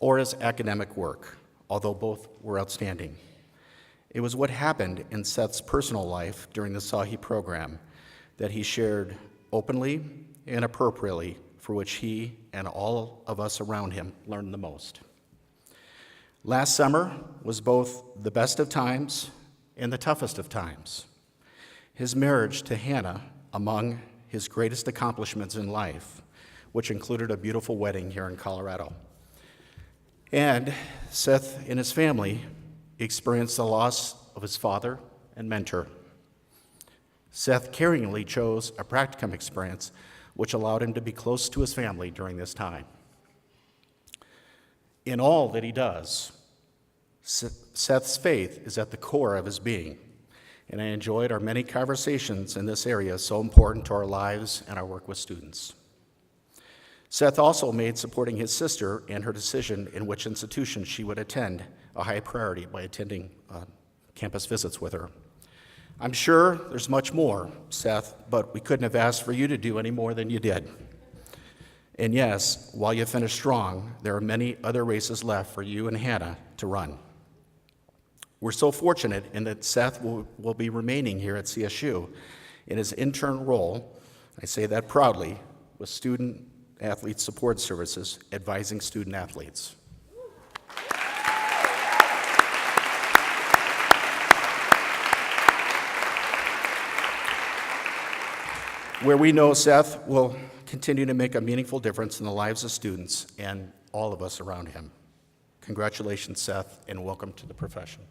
or his academic work, although both were outstanding. It was what happened in Seth's personal life during the SAHE program that he shared openly and appropriately, for which he and all of us around him learned the most. Last summer was both the best of times and the toughest of times. His marriage to Hannah, among his greatest accomplishments in life, which included a beautiful wedding here in Colorado. And Seth and his family experienced the loss of his father and mentor. Seth caringly chose a practicum experience which allowed him to be close to his family during this time. In all that he does, Seth's faith is at the core of his being, and I enjoyed our many conversations in this area so important to our lives and our work with students. Seth also made supporting his sister and her decision in which institution she would attend a high priority by attending campus visits with her. I'm sure there's much more, Seth, but we couldn't have asked for you to do any more than you did. And yes, while you finish strong, there are many other races left for you and Hannah to run. We're so fortunate in that Seth will be remaining here at CSU in his intern role, I say that proudly, with Student Athlete Support Services, advising student athletes. Where we know Seth will continue to make a meaningful difference in the lives of students and all of us around him. Congratulations, Seth, and welcome to the profession.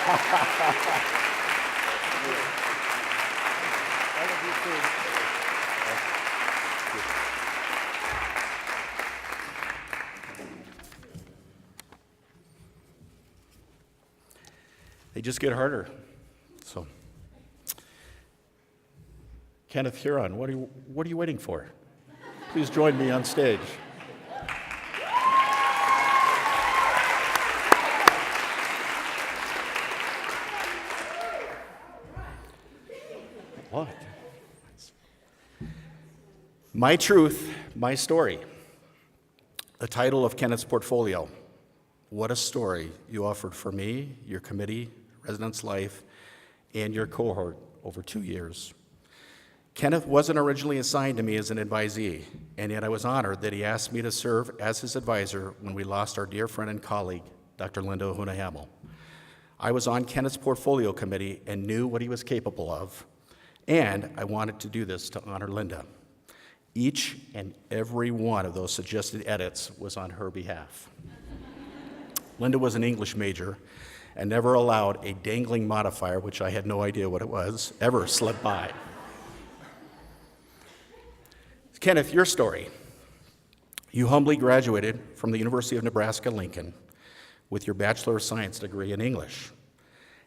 They just get harder. So, Kenneth Huron, what are you waiting for? Please join me on stage. What? My Truth, My Story. The title of Kenneth's portfolio. What a story you offered for me, your committee, residence life, and your cohort over 2 years. Kenneth wasn't originally assigned to me as an advisee, and yet I was honored that he asked me to serve as his advisor when we lost our dear friend and colleague, Dr. Linda Ahuna-Hamill. I was on Kenneth's portfolio committee and knew what he was capable of, and I wanted to do this to honor Linda. Each and every one of those suggested edits was on her behalf. Linda was an English major and never allowed a dangling modifier, which I had no idea what it was, ever slip by. Kenneth, your story. You humbly graduated from the University of Nebraska-Lincoln with your Bachelor of Science degree in English.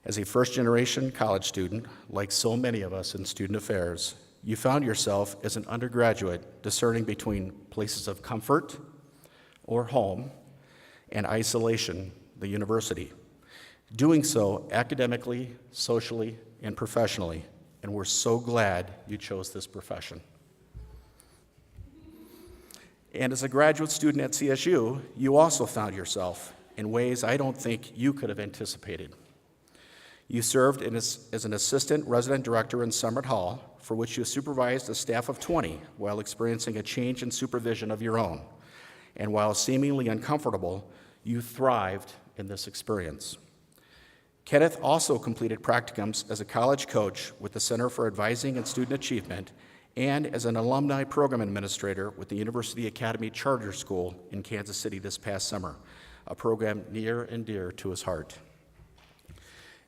As a first-generation college student, like so many of us in student affairs, you found yourself as an undergraduate discerning between places of comfort or home and isolation, the university. Doing so academically, socially, and professionally, and we're so glad you chose this profession. And as a graduate student at CSU, you also found yourself in ways I don't think you could have anticipated. You served as an assistant resident director in Summit Hall, for which you supervised a staff of 20 while experiencing a change in supervision of your own. And while seemingly uncomfortable, you thrived in this experience. Kenneth also completed practicums as a college coach with the Center for Advising and Student Achievement and as an alumni program administrator with the University Academy Charter School in Kansas City this past summer, a program near and dear to his heart.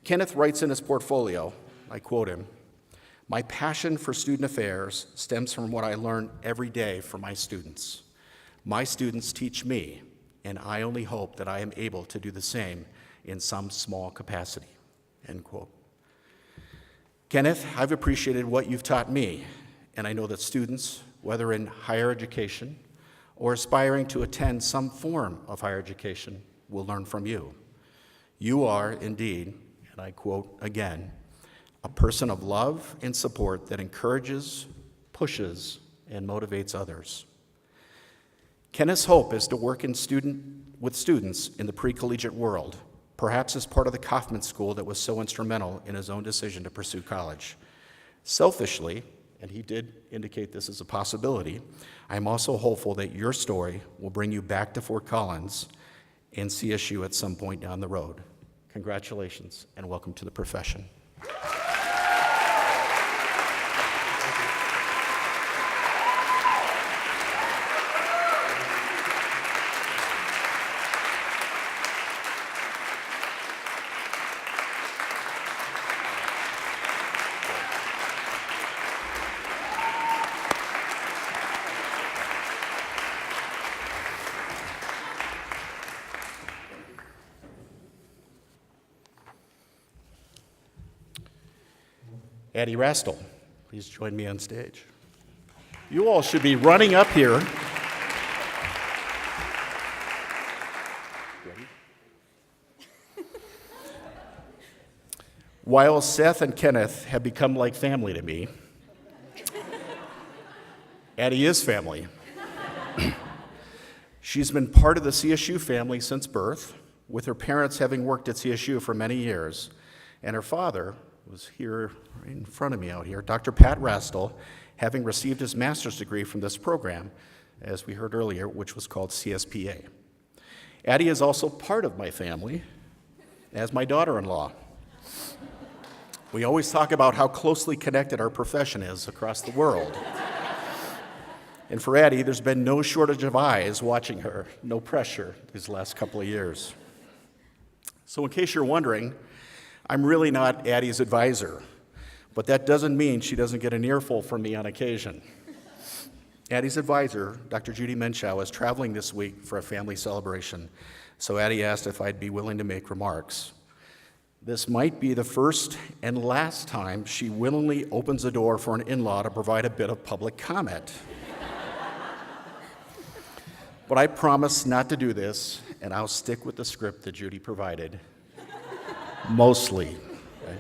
Kenneth writes in his portfolio, I quote him, "My passion for student affairs stems from what I learn every day from my students. My students teach me, and I only hope that I am able to do the same in some small capacity," end quote. Kenneth, I've appreciated what you've taught me, and I know that students, whether in higher education or aspiring to attend some form of higher education, will learn from you. You are indeed, and I quote again, a person of love and support that encourages, pushes, and motivates others. Kenneth's hope is to work with students in the pre-collegiate world, perhaps as part of the Kaufman School that was so instrumental in his own decision to pursue college. Selfishly, and he did indicate this as a possibility, I'm also hopeful that your story will bring you back to Fort Collins and CSU at some point down the road. Congratulations and welcome to the profession. Addie Rastel, please join me on stage. You all should be running up here. Ready? While Seth and Kenneth have become like family to me, Addie is family. She's been part of the CSU family since birth, with her parents having worked at CSU for many years, and her father was here right in front of me out here, Dr. Pat Rastel, having received his master's degree from this program, as we heard earlier, which was called CSPA. Addie is also part of my family as my daughter-in-law. We always talk about how closely connected our profession is across the world. And for Addie, there's been no shortage of eyes watching her, no pressure these last couple of years. So in case you're wondering, I'm really not Addie's advisor, but that doesn't mean she doesn't get an earful from me on occasion. Addie's advisor, Dr. Judy Menschow, is traveling this week for a family celebration, so Addie asked if I'd be willing to make remarks. This might be the first and last time she willingly opens a door for an in-law to provide a bit of public comment. But I promise not to do this, and I'll stick with the script that Judy provided. Mostly. Right?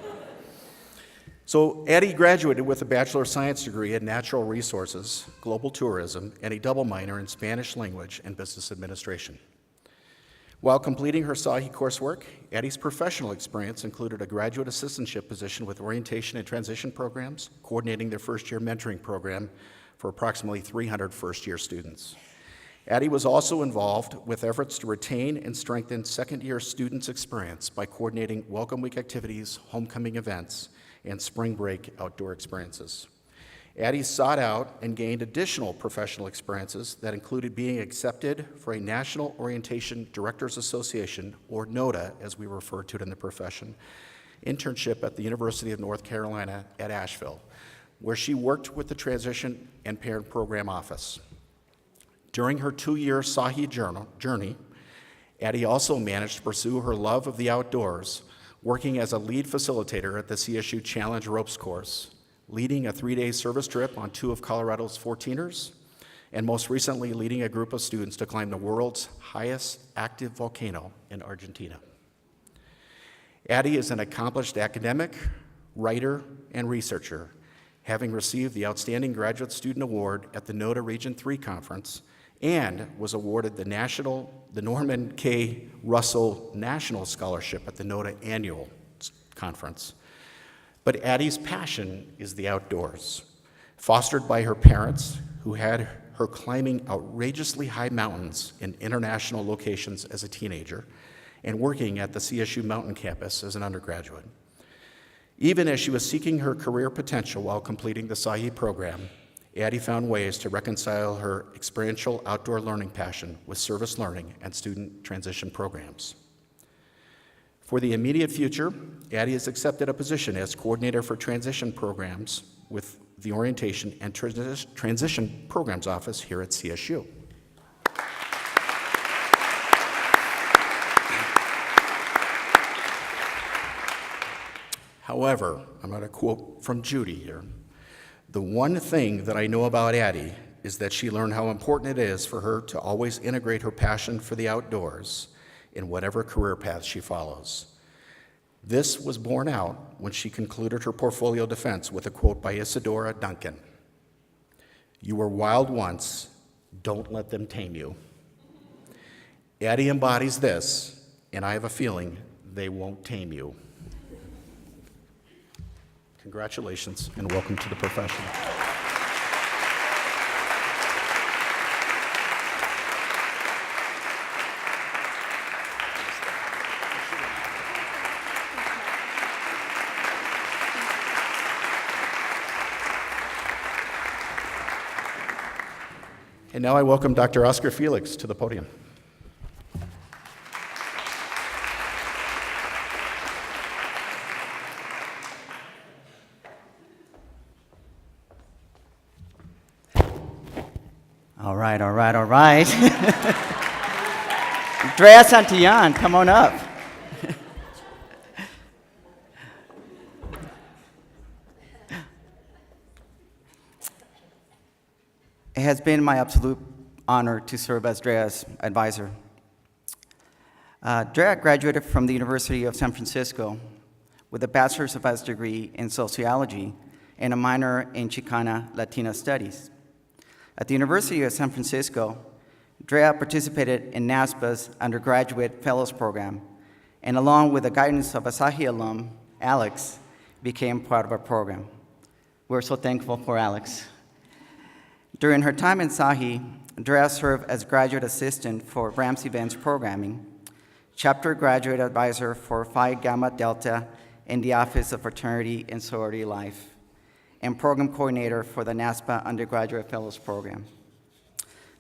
So Addie graduated with a Bachelor of Science degree in Natural Resources, Global Tourism, and a double minor in Spanish Language and Business Administration. While completing her SAHE coursework, Addie's professional experience included a graduate assistantship position with orientation and transition programs, coordinating their first-year mentoring program for approximately 300 first-year students. Addie was also involved with efforts to retain and strengthen second-year students' experience by coordinating Welcome Week activities, homecoming events, and spring break outdoor experiences. Addie sought out and gained additional professional experiences that included being accepted for a National Orientation Directors Association, or NODA as we refer to it in the profession, internship at the University of North Carolina at Asheville, where she worked with the Transition and Parent Program Office. During her 2-year SAHE journey, Addie also managed to pursue her love of the outdoors, working as a lead facilitator at the CSU Challenge Ropes course, leading a 3-day service trip on 2 of Colorado's 14ers, and most recently leading a group of students to climb the world's highest active volcano in Argentina. Addie is an accomplished academic, writer, and researcher, having received the Outstanding Graduate Student Award at the NODA Region 3 Conference, and was awarded the Norman K. Russell National Scholarship at the NODA Annual Conference. But Addie's passion is the outdoors, fostered by her parents, who had her climbing outrageously high mountains in international locations as a teenager, and working at the CSU Mountain Campus as an undergraduate. Even as she was seeking her career potential while completing the SAHE program, Addie found ways to reconcile her experiential outdoor learning passion with service learning and student transition programs. For the immediate future, Addie has accepted a position as coordinator for transition programs with the Orientation and Transition Programs Office here at CSU. However, I'm going to quote from Judy here. The one thing that I know about Addie is that she learned how important it is for her to always integrate her passion for the outdoors in whatever career path she follows. This was borne out when she concluded her portfolio defense with a quote by Isadora Duncan. "You were wild once, don't let them tame you." Addie embodies this, and I have a feeling they won't tame you. Congratulations and welcome to the profession. And now I welcome Dr. Oscar Felix to the podium. All right. Andrea Santillan, come on up. It has been my absolute honor to serve as Drea's advisor. Drea graduated from the University of San Francisco with a Bachelor's of Arts degree in sociology and a minor in Chicana Latina studies. At the University of San Francisco, Drea participated in NASPA's undergraduate fellows program, and along with the guidance of a SAHE alum, Alex, became part of our program. We're so thankful for Alex. During her time in SAHE, Drea served as graduate assistant for Rams Events Programming, chapter graduate advisor for Phi Gamma Delta in the Office of Fraternity and Sorority Life, and program coordinator for the NASPA Undergraduate Fellows Program.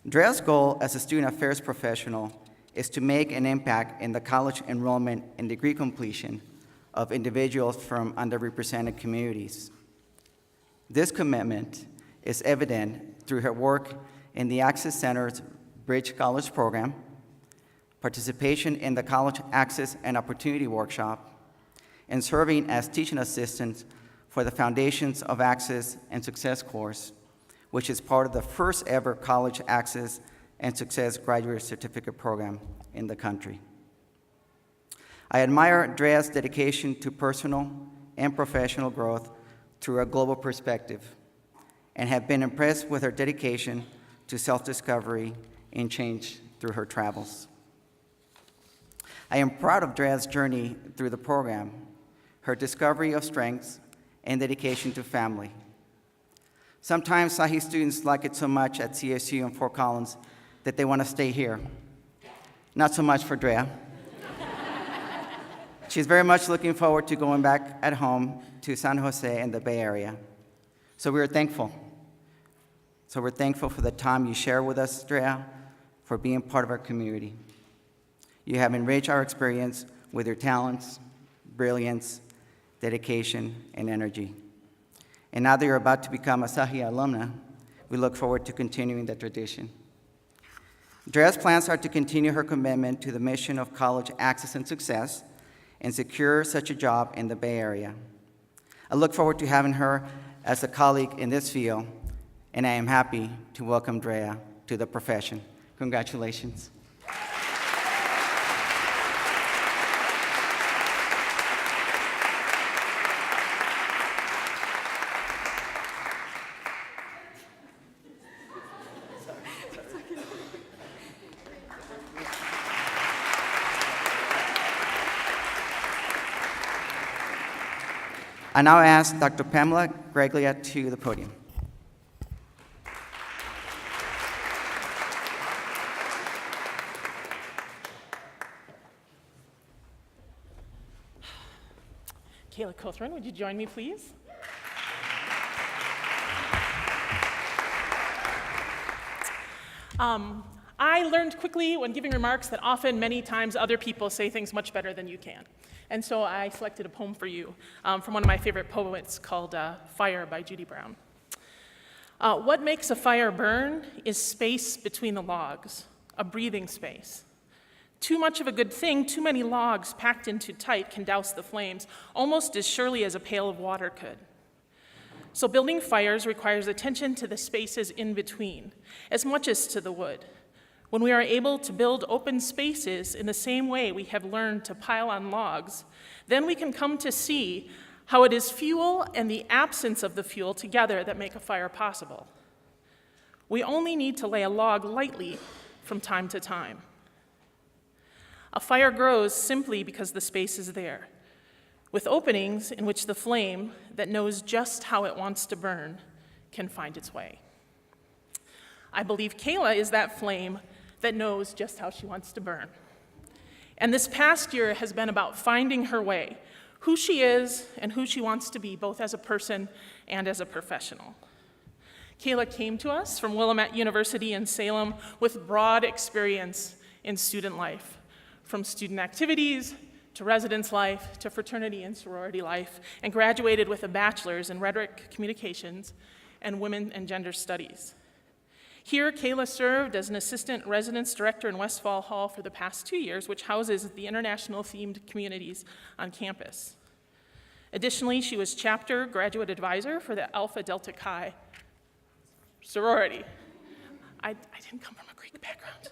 Drea's goal as a student affairs professional is to make an impact in the college enrollment and degree completion of individuals from underrepresented communities. This commitment is evident through her work in the Access Center's Bridge College program, participation in the College Access and Opportunity Workshop, and serving as teaching assistant for the Foundations of Access and Success course, which is part of the first ever College Access and Success graduate certificate program in the country. I admire Drea's dedication to personal and professional growth through a global perspective, and have been impressed with her dedication to self-discovery and change through her travels. I am proud of Drea's journey through the program, her discovery of strengths, and dedication to family. Sometimes SAHE students like it so much at CSU and Fort Collins that they want to stay here. Not so much for Drea. She's very much looking forward to going back at home to San Jose and the Bay Area. So we're thankful. So we're thankful for the time you share with us, Drea, for being part of our community. You have enriched our experience with your talents, brilliance, dedication, and energy. And now that you're about to become a SAHE alumna, we look forward to continuing the tradition. Drea's plans are to continue her commitment to the mission of college access and success and secure such a job in the Bay Area. I look forward to having her as a colleague in this field, and I am happy to welcome Drea to the profession. Congratulations. I now ask Dr. Pamela Greglia to the podium. Kayla Cothran, would you join me, please? I learned quickly when giving remarks that often, many times, other people say things much better than you can. And so I selected a poem for you from one of my favorite poets called Fire by Judy Brown. What makes a fire burn is space between the logs, a breathing space. Too much of a good thing, too many logs packed in too tight can douse the flames almost as surely as a pail of water could. So building fires requires attention to the spaces in between, as much as to the wood. When we are able to build open spaces in the same way we have learned to pile on logs, then we can come to see how it is fuel and the absence of the fuel together that make a fire possible. We only need to lay a log lightly from time to time. A fire grows simply because the space is there, with openings in which the flame that knows just how it wants to burn can find its way. I believe Kayla is that flame that knows just how she wants to burn. And this past year has been about finding her way, who she is and who she wants to be, both as a person and as a professional. Kayla came to us from Willamette University in Salem with broad experience in student life, from student activities to residence life to fraternity and sorority life, and graduated with a bachelor's in rhetoric, communications, and women and gender studies. Here, Kayla served as an assistant residence director in Westfall Hall for the past 2 years, which houses the international themed communities on campus. Additionally, she was chapter graduate advisor for the Alpha Delta Chi sorority. I didn't come from a Greek background.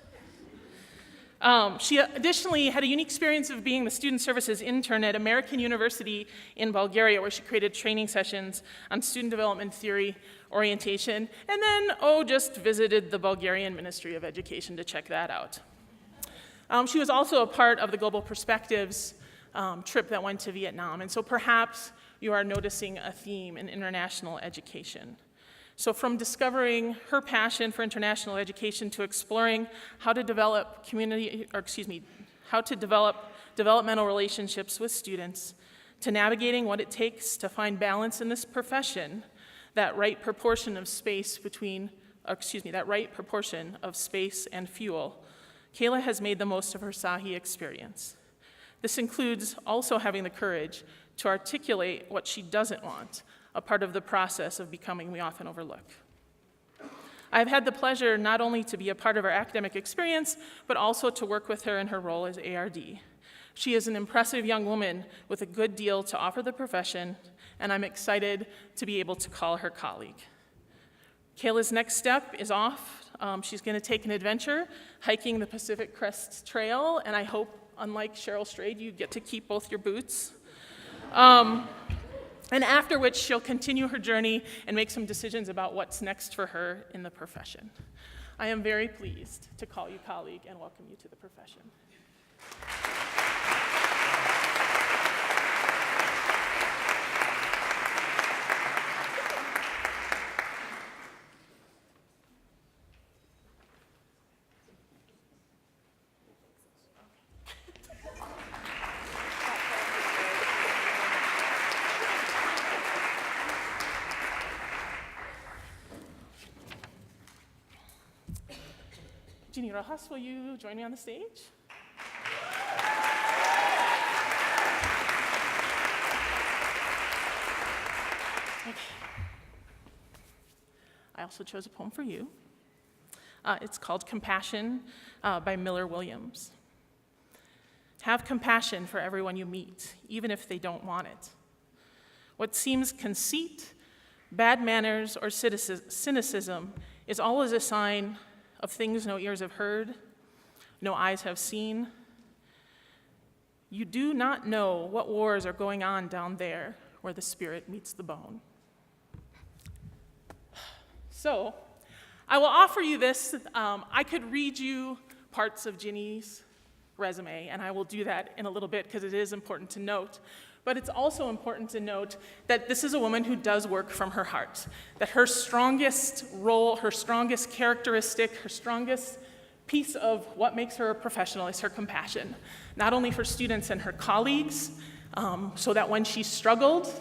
She additionally had a unique experience of being the student services intern at American University in Bulgaria, where she created training sessions on student development theory, orientation, and then, just visited the Bulgarian Ministry of Education to check that out. She was also a part of the Global Perspectives trip that went to Vietnam, and so perhaps you are noticing a theme in international education. So from discovering her passion for international education to exploring how to develop developmental relationships with students, to navigating what it takes to find balance in this profession, that right proportion of space and fuel, Kayla has made the most of her SAHE experience. This includes also having the courage to articulate what she doesn't want, a part of the process of becoming we often overlook. I've had the pleasure not only to be a part of her academic experience, but also to work with her in her role as ARD. She is an impressive young woman with a good deal to offer the profession, and I'm excited to be able to call her colleague. Kayla's next step is off. She's going to take an adventure hiking the Pacific Crest Trail, and I hope, unlike Cheryl Strayed, you get to keep both your boots. And after which she'll continue her journey and make some decisions about what's next for her in the profession. I am very pleased to call you colleague and welcome you to the profession. Jeannie Rojas, will you join me on the stage? Okay. I also chose a poem for you. It's called Compassion by Miller Williams. Have compassion for everyone you meet, even if they don't want it. What seems conceit, bad manners, or cynicism is always a sign of things no ears have heard, no eyes have seen. You do not know what wars are going on down there where the spirit meets the bone. So, I will offer you this. I could read you parts of Ginny's resume, and I will do that in a little bit because it is important to note. But it's also important to note that this is a woman who does work from her heart, that her strongest role, her strongest characteristic, her strongest piece of what makes her a professional is her compassion, not only for students and her colleagues, so that when she struggled,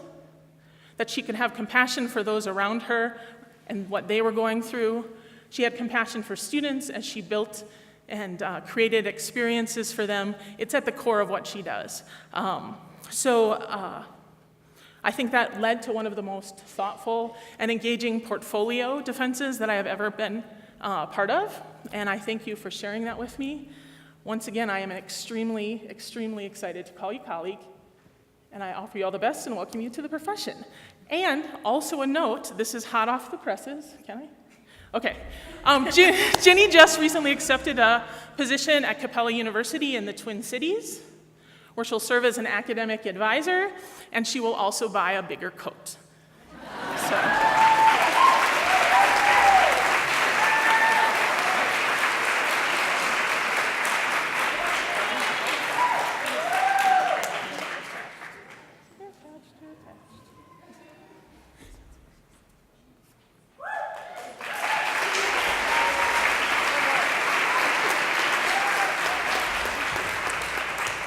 that she could have compassion for those around her and what they were going through. She had compassion for students as she built and created experiences for them. It's at the core of what she does. I think that led to one of the most thoughtful and engaging portfolio defenses that I have ever been part of, and I thank you for sharing that with me. Once again, I am extremely, extremely excited to call you colleague, and I offer you all the best and welcome you to the profession. And also a note, this is hot off the presses, can I? Okay. Ginny just recently accepted a position at Capella University in the Twin Cities, where she'll serve as an academic advisor, and she will also buy a bigger coat.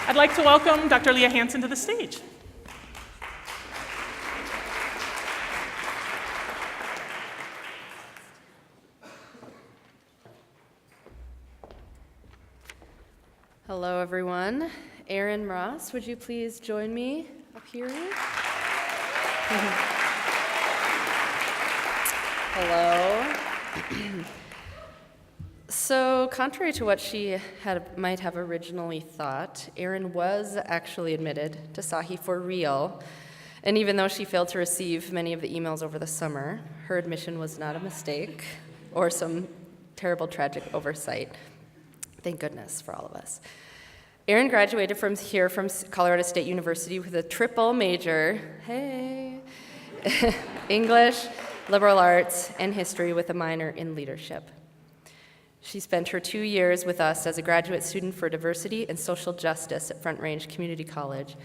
I'd like to welcome Dr. Leah Hansen to the stage. Hello, everyone. Erin Ross, would you please join me up here? Hello. So, contrary to what she might have originally thought, Erin was actually admitted to SAHE for real. And even though she failed to receive many of the emails over the summer, her admission was not a mistake or some terrible, tragic oversight. Thank goodness for all of us. Erin graduated from Colorado State University with a triple major, English, liberal arts, and history with a minor in leadership. She spent her 2 years with us as a graduate student for diversity and social justice at Front Range Community College.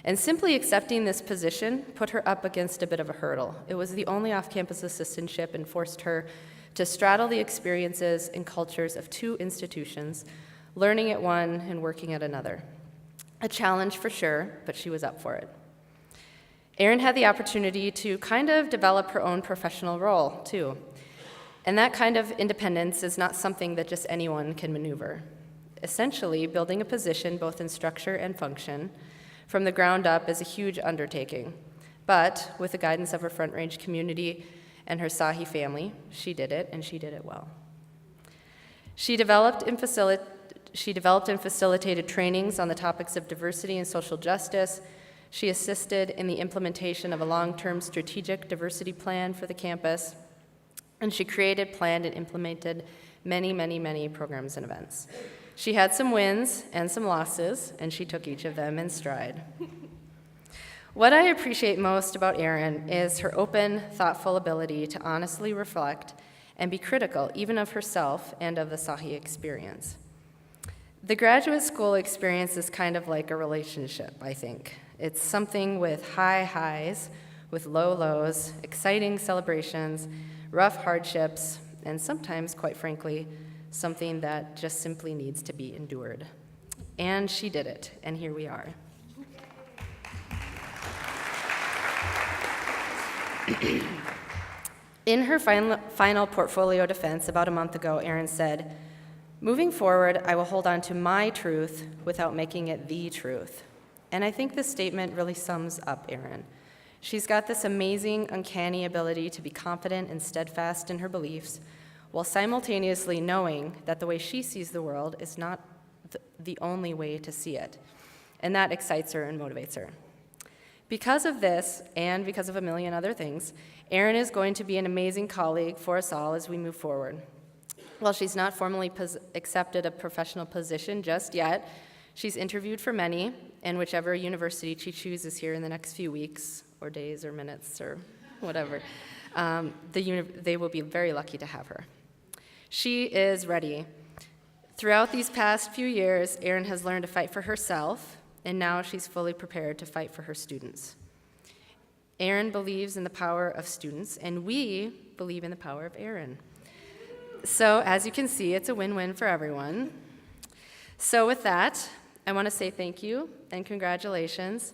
And simply accepting this position put her up against a bit of a hurdle. It was the only off-campus assistantship and forced her to straddle the experiences and cultures of two institutions, learning at one and working at another. A challenge for sure, but she was up for it. Erin had the opportunity to kind of develop her own professional role, too. And that kind of independence is not something that just anyone can maneuver. Essentially, building a position both in structure and function from the ground up is a huge undertaking. But with the guidance of her Front Range community and her SAHE family, she did it, and she did it well. She developed and facilitated trainings on the topics of diversity and social justice. She assisted in the implementation of a long-term strategic diversity plan for the campus, and she created, planned, and implemented many, many, many programs and events. She had some wins and some losses, and she took each of them in stride. What I appreciate most about Erin is her open, thoughtful ability to honestly reflect and be critical even of herself and of the SAHE experience. The graduate school experience is kind of like a relationship, I think. It's something with high highs, with low lows, exciting celebrations, rough hardships, and sometimes, quite frankly, something that just simply needs to be endured. And she did it, and here we are. In her final portfolio defense about a month ago, Erin said, "Moving forward, I will hold on to my truth without making it the truth." And I think this statement really sums up Erin. She's got this amazing, uncanny ability to be confident and steadfast in her beliefs, while simultaneously knowing that the way she sees the world is not the only way to see it. And that excites her and motivates her. Because of this, and because of a million other things, Erin is going to be an amazing colleague for us all as we move forward. While she's not formally accepted a professional position just yet, she's interviewed for many, and whichever university she chooses here in the next few weeks, or days, or minutes, or whatever, they will be very lucky to have her. She is ready. Throughout these past few years, Erin has learned to fight for herself, and now she's fully prepared to fight for her students. Erin believes in the power of students, and we believe in the power of Erin. So as you can see, it's a win-win for everyone. So with that, I want to say thank you and congratulations.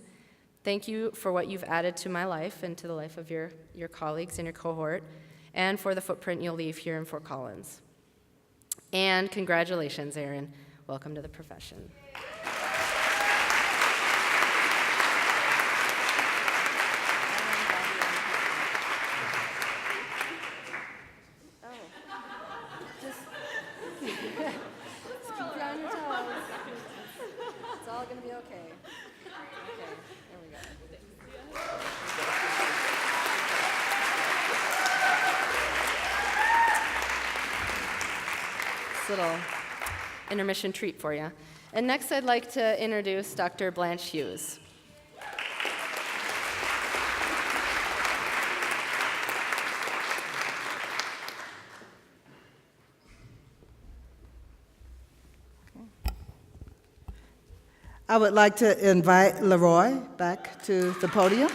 Thank you for what you've added to my life and to the life of your colleagues in your cohort, and for the footprint you'll leave here in Fort Collins. And congratulations, Erin. Welcome to the profession. Little intermission treat for you. And next I'd like to introduce Dr. Blanche Hughes. I would like to invite Leroy back to the podium.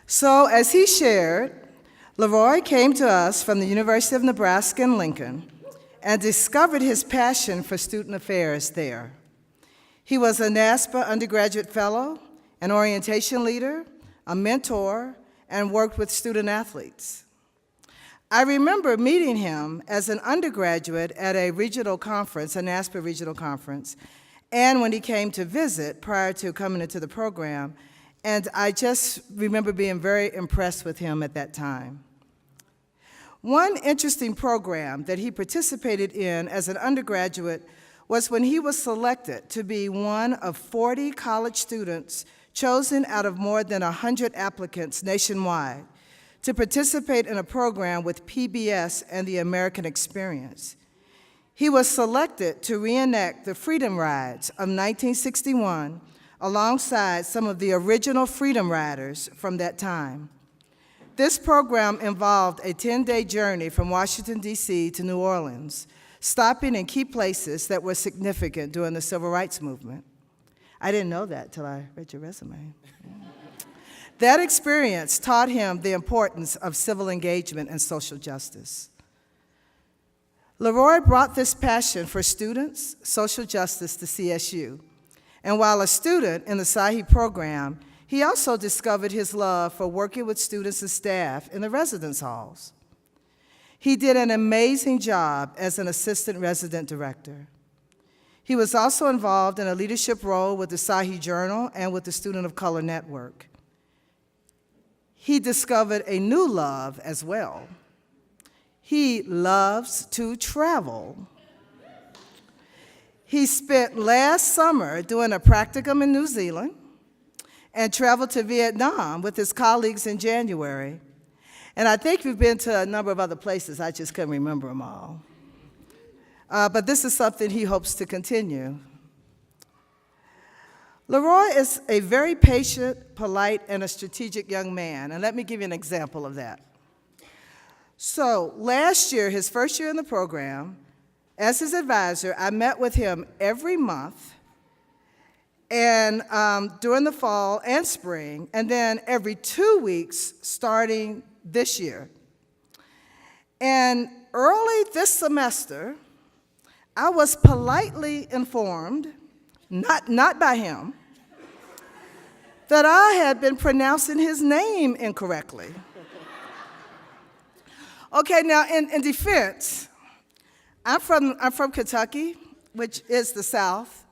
So, as he shared, Leroy came to us from the University of Nebraska in Lincoln and discovered his passion for student affairs there. He was a NASPA undergraduate fellow, an orientation leader, a mentor, and worked with student athletes. I remember meeting him as an undergraduate at a regional conference, a NASPA regional conference, and when he came to visit prior to coming into the program, and I just remember being very impressed with him at that time. One interesting program that he participated in as an undergraduate was when he was selected to be one of 40 college students chosen out of more than 100 applicants nationwide to participate in a program with PBS and the American Experience. He was selected to reenact the Freedom Rides of 1961 alongside some of the original Freedom Riders from that time. This program involved a 10-day journey from Washington, D.C. to New Orleans, stopping in key places that were significant during the Civil Rights Movement. I didn't know that till I read your resume. That experience taught him the importance of civil engagement and social justice. Leroy brought this passion for students, social justice to CSU. And while a student in the SAHE program, he also discovered his love for working with students and staff in the residence halls. He did an amazing job as an assistant resident director. He was also involved in a leadership role with the SAHE Journal and with the Student of Color Network. He discovered a new love as well. He loves to travel. He spent last summer doing a practicum in New Zealand and traveled to Vietnam with his colleagues in January. And I think we've been to a number of other places. I just couldn't remember them all. But this is something he hopes to continue. Leroy is a very patient, polite, and a strategic young man, and let me give you an example of that. So last year, his first year in the program, as his advisor, I met with him every month, and during the fall and spring, and then every 2 weeks starting this year. And early this semester, I was politely informed, not by him, that I had been pronouncing his name incorrectly. Okay, now in defense, I'm from Kentucky, which is the South,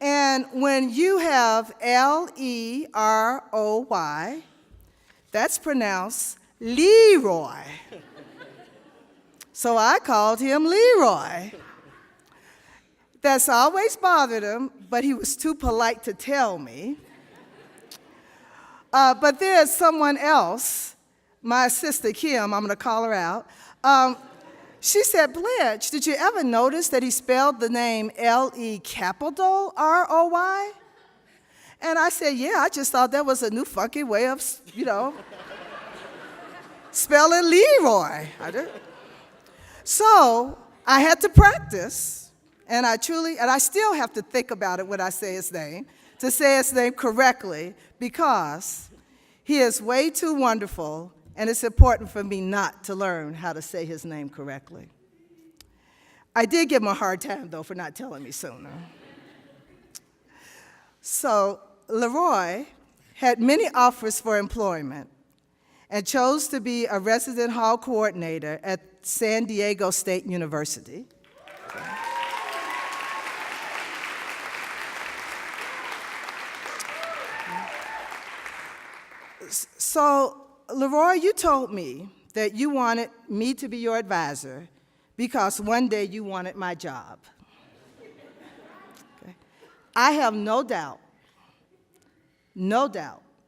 and when you have Leroy, that's pronounced Leroy. So I called him Leroy. That's always bothered him, but he was too polite to tell me. But there's someone else, my sister Kim, I'm gonna call her out. She said, Blanche, did you ever notice that he spelled the name L-E capital R-O-Y? And I said, yeah, I just thought that was a new funky way of, spelling Leroy. I did. So I had to practice, and I still have to think about it when I say his name, to say his name correctly, because he is way too wonderful, and it's important for me not to learn how to say his name correctly. I did give him a hard time, though, for not telling me sooner. So Leroy had many offers for employment and chose to be a resident hall coordinator at San Diego State University. So, Leroy, you told me that you wanted me to be your advisor because one day you wanted my job. Okay. I have no doubt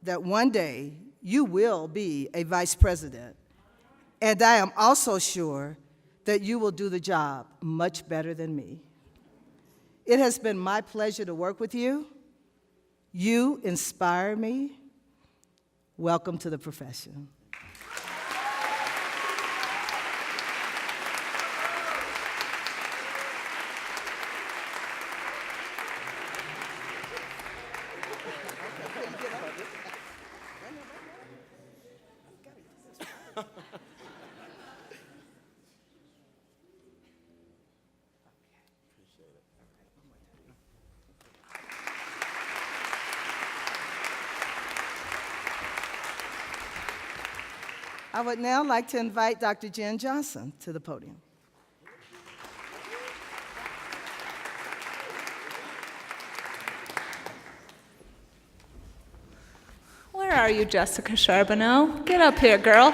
that one day you will be a vice president, and I am also sure that you will do the job much better than me. It has been my pleasure to work with you. You inspire me. Welcome to the profession. I would now like to invite Dr. Jen Johnson to the podium. Where are you, Jessica Charbonneau? Get up here, girl.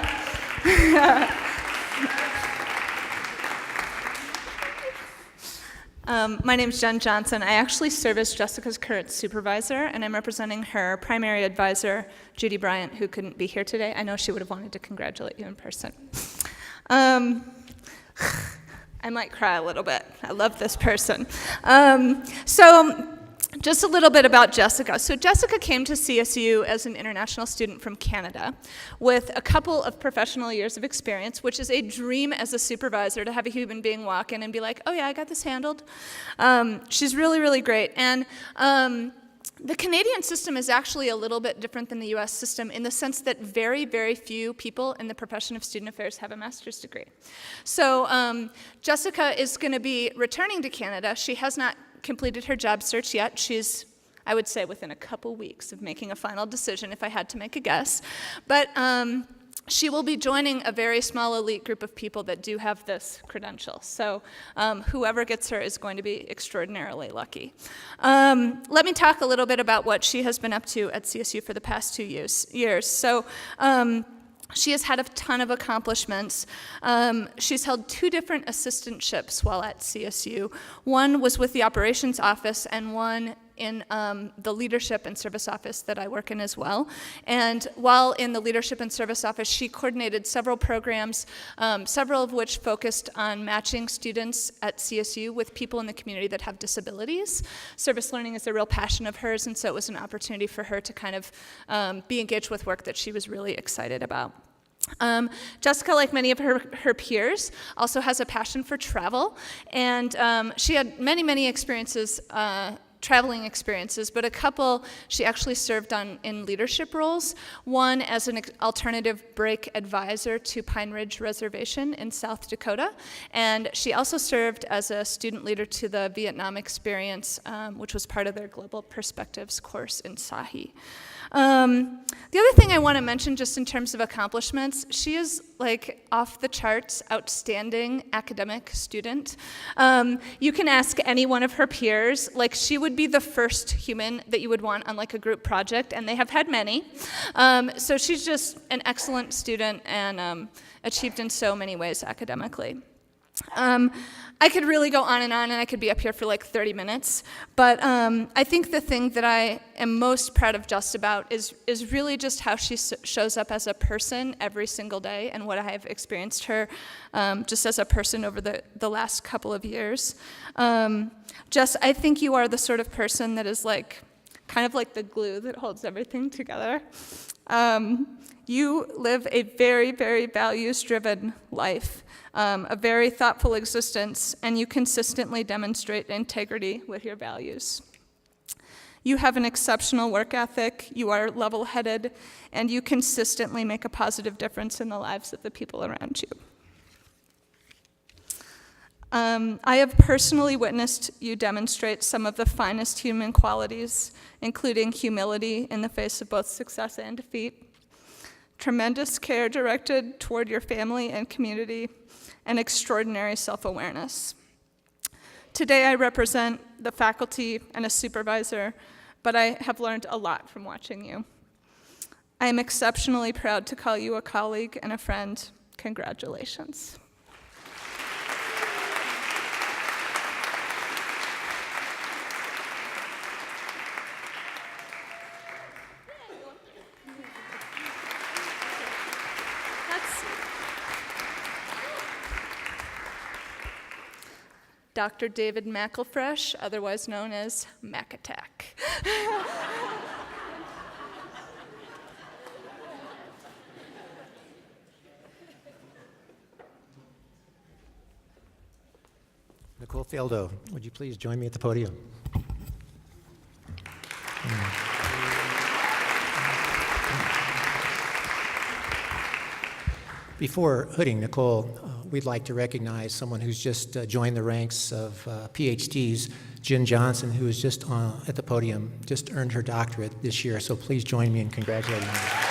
My name's Jen Johnson. I actually serve as Jessica's current supervisor, and I'm representing her primary advisor, Judy Bryant, who couldn't be here today. I know she would have wanted to congratulate you in person. I might cry a little bit. I love this person. Just a little bit about Jessica. So Jessica came to CSU as an international student from Canada with a couple of professional years of experience, which is a dream as a supervisor to have a human being walk in and be like, oh yeah, I got this handled. She's really, really great. And the Canadian system is actually a little bit different than the US system in the sense that very, very few people in the profession of student affairs have a master's degree. So Jessica is going to be returning to Canada. She has not completed her job search yet. She's I would say within a couple weeks of making a final decision if I had to make a guess. But she will be joining a very small elite group of people that do have this credential. So whoever gets her is going to be extraordinarily lucky. Let me talk a little bit about what she has been up to at CSU for the past 2 years. So she has had a ton of accomplishments. She's held 2 different assistantships while at CSU. One was with the operations office and one in the leadership and service office that I work in as well. And while in the leadership and service office, she coordinated several programs, several of which focused on matching students at CSU with people in the community that have disabilities. Service learning is a real passion of hers, and so it was an opportunity for her to kind of be engaged with work that she was really excited about. Jessica, like many of her peers, also has a passion for travel, and she had many experiences, traveling experiences, but a couple she actually served on in leadership roles. One as an alternative break advisor to Pine Ridge Reservation in South Dakota, and she also served as a student leader to the Vietnam experience, which was part of their Global Perspectives course in SAHE. The other thing I want to mention just in terms of accomplishments, she is like off the charts, outstanding academic student. You can ask any one of her peers, like she would be the first human that you would want on like a group project, and they have had many. So she's just an excellent student and achieved in so many ways academically. I could really go on, and I could be up here for like 30 minutes, but I think the thing that I am most proud of Just about is really just how she shows up as a person every single day, and what I have experienced her just as a person over the last couple of years. Just, I think you are the sort of person that is like, kind of like the glue that holds everything together. You live a very values-driven life. A very thoughtful existence, and you consistently demonstrate integrity with your values. You have an exceptional work ethic, you are level-headed, and you consistently make a positive difference in the lives of the people around you. I have personally witnessed you demonstrate some of the finest human qualities, including humility in the face of both success and defeat, tremendous care directed toward your family and community, and extraordinary self-awareness. Today I represent the faculty and a supervisor, but I have learned a lot from watching you. I am exceptionally proud to call you a colleague and a friend. Congratulations. Dr. David McElfresh, otherwise known as Mac Attack. Nicole Fieldo, would you please join me at the podium? Before hooding Nicole, we'd like to recognize someone who's just joined the ranks of PhDs, Jen Johnson, who is just at the podium, just earned her doctorate this year, so please join me in congratulating her.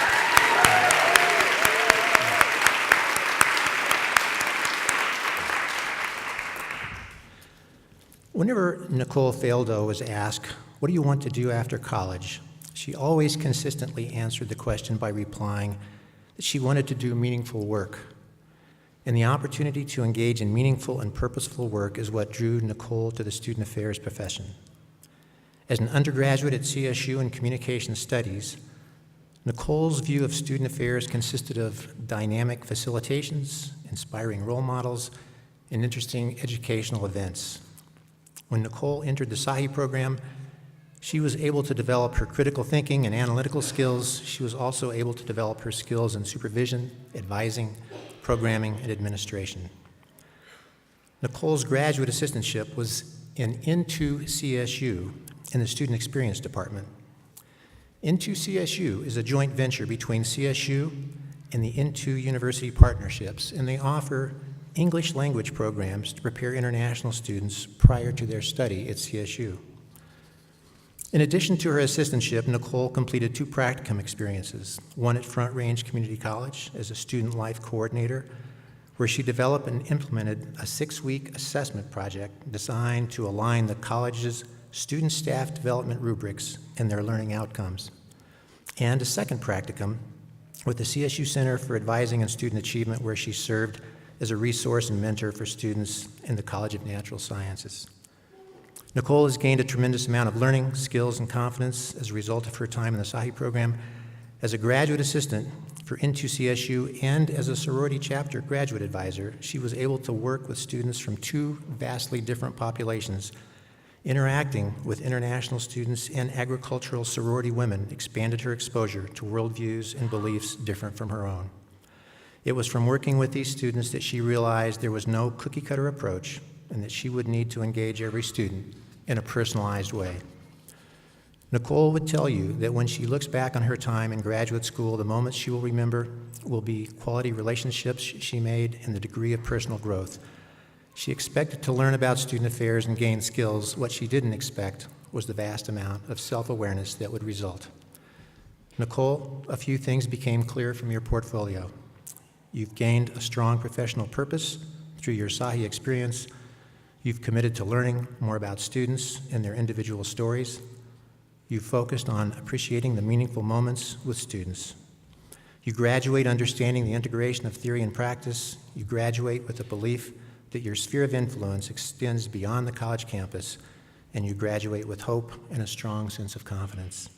Whenever Nicole Fieldo was asked, "What do you want to do after college?" she always consistently answered the question by replying that she wanted to do meaningful work. And the opportunity to engage in meaningful and purposeful work is what drew Nicole to the student affairs profession. As an undergraduate at CSU in communication studies, Nicole's view of student affairs consisted of dynamic facilitations, inspiring role models, and interesting educational events. When Nicole entered the SAHE program, she was able to develop her critical thinking and analytical skills. She was also able to develop her skills in supervision, advising, programming, and administration. Nicole's graduate assistantship was in Into CSU in the Student Experience Department. Into CSU is a joint venture between CSU and the Into University Partnerships, and they offer English language programs to prepare international students prior to their study at CSU. In addition to her assistantship, Nicole completed 2 practicum experiences, one at Front Range Community College as a student life coordinator, where she developed and implemented a 6-week assessment project designed to align the college's student staff development rubrics and their learning outcomes, and a second practicum with the CSU Center for Advising and Student Achievement, where she served as a resource and mentor for students in the College of Natural Sciences. Nicole has gained a tremendous amount of learning, skills, and confidence as a result of her time in the SAHE program as a graduate assistant for Into CSU and as a sorority chapter graduate advisor. She was able to work with students from 2 vastly different populations. Interacting with international students and agricultural sorority women expanded her exposure to worldviews and beliefs different from her own. It was from working with these students that she realized there was no cookie-cutter approach and that she would need to engage every student in a personalized way. Nicole would tell you that when she looks back on her time in graduate school, the moments she will remember will be quality relationships she made and the degree of personal growth. She expected to learn about student affairs and gain skills. What she didn't expect was the vast amount of self-awareness that would result. Nicole, a few things became clear from your portfolio. You've gained a strong professional purpose through your SAHE experience. You've committed to learning more about students and their individual stories. You've focused on appreciating the meaningful moments with students. You graduate understanding the integration of theory and practice. You graduate with a belief that your sphere of influence extends beyond the college campus, and you graduate with hope and a strong sense of confidence.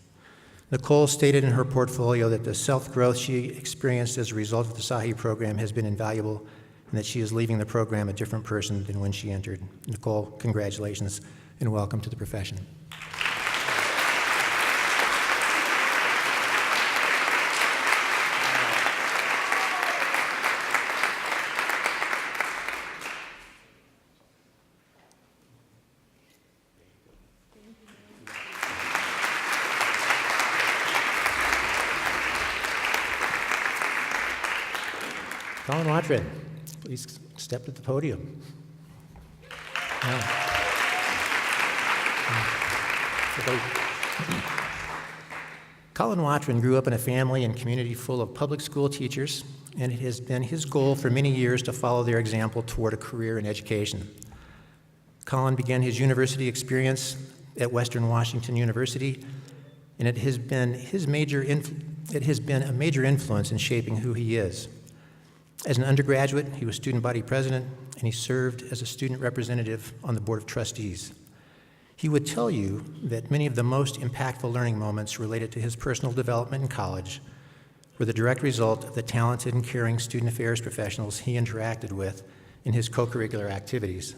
Nicole stated in her portfolio that the self-growth she experienced as a result of the SAHE program has been invaluable and that she is leaving the program a different person than when she entered. Nicole, congratulations and welcome to the profession. Colin Watrin, please step to the podium. Colin Watrin grew up in a family and community full of public school teachers, and it has been his goal for many years to follow their example toward a career in education. Colin began his university experience at Western Washington University, and it has been a major influence in shaping who he is. As an undergraduate, he was student body president, and he served as a student representative on the board of trustees. He would tell you that many of the most impactful learning moments related to his personal development in college were the direct result of the talented and caring student affairs professionals he interacted with in his co-curricular activities.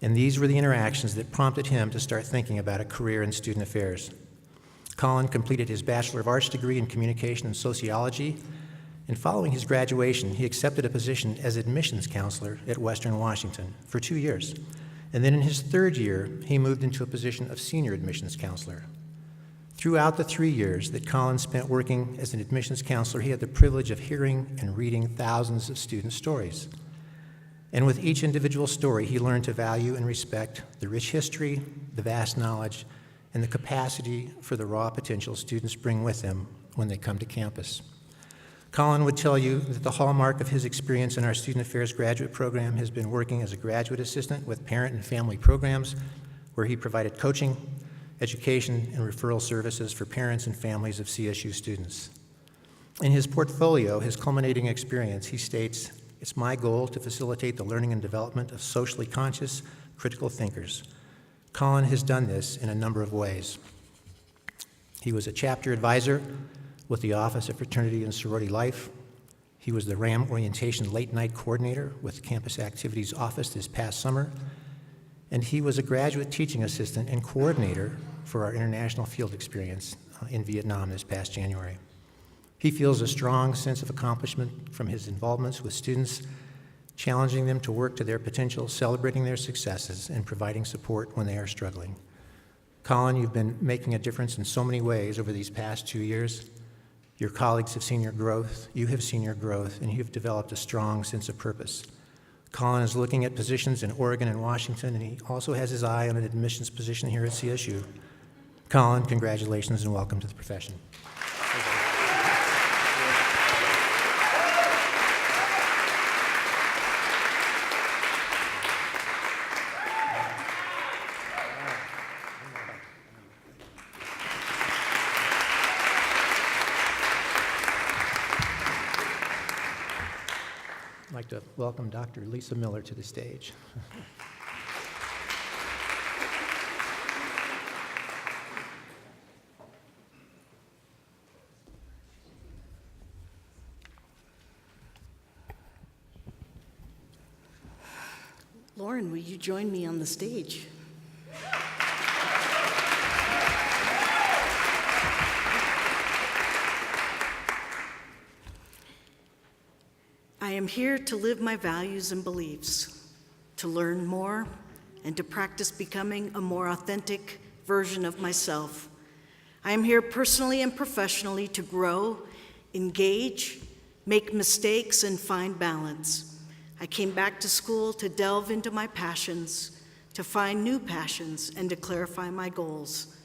And these were the interactions that prompted him to start thinking about a career in student affairs. Colin completed his Bachelor of Arts degree in Communication and Sociology, and following his graduation, he accepted a position as admissions counselor at Western Washington for 2 years. And then in his 3rd year, he moved into a position of senior admissions counselor. Throughout the 3 years that Colin spent working as an admissions counselor, he had the privilege of hearing and reading thousands of student stories. And with each individual story, he learned to value and respect the rich history, the vast knowledge, and the capacity for the raw potential students bring with them when they come to campus. Colin would tell you that the hallmark of his experience in our Student Affairs graduate program has been working as a graduate assistant with parent and family programs, where he provided coaching, education, and referral services for parents and families of CSU students. In his portfolio, his culminating experience, he states, "It's my goal to facilitate the learning and development of socially conscious, critical thinkers." Colin has done this in a number of ways. He was a chapter advisor with the Office of Fraternity and Sorority Life. He was the RAM Orientation Late Night Coordinator with Campus Activities Office this past summer, and he was a graduate teaching assistant and coordinator for our international field experience in Vietnam this past January. He feels a strong sense of accomplishment from his involvements with students, challenging them to work to their potential, celebrating their successes, and providing support when they are struggling. Colin, you've been making a difference in so many ways over these past 2 years. Your colleagues have seen your growth, you have seen your growth, and you've developed a strong sense of purpose. Colin is looking at positions in Oregon and Washington, and he also has his eye on an admissions position here at CSU. Colin, congratulations and welcome to the profession. I'd like to welcome Dr. Lisa Miller to the stage. Lauren, will you join me on the stage? I am here to live my values and beliefs, to learn more, and to practice becoming a more authentic version of myself. I am here personally and professionally to grow, engage, make mistakes, and find balance. I came back to school to delve into my passions, to find new passions, and to clarify my goals.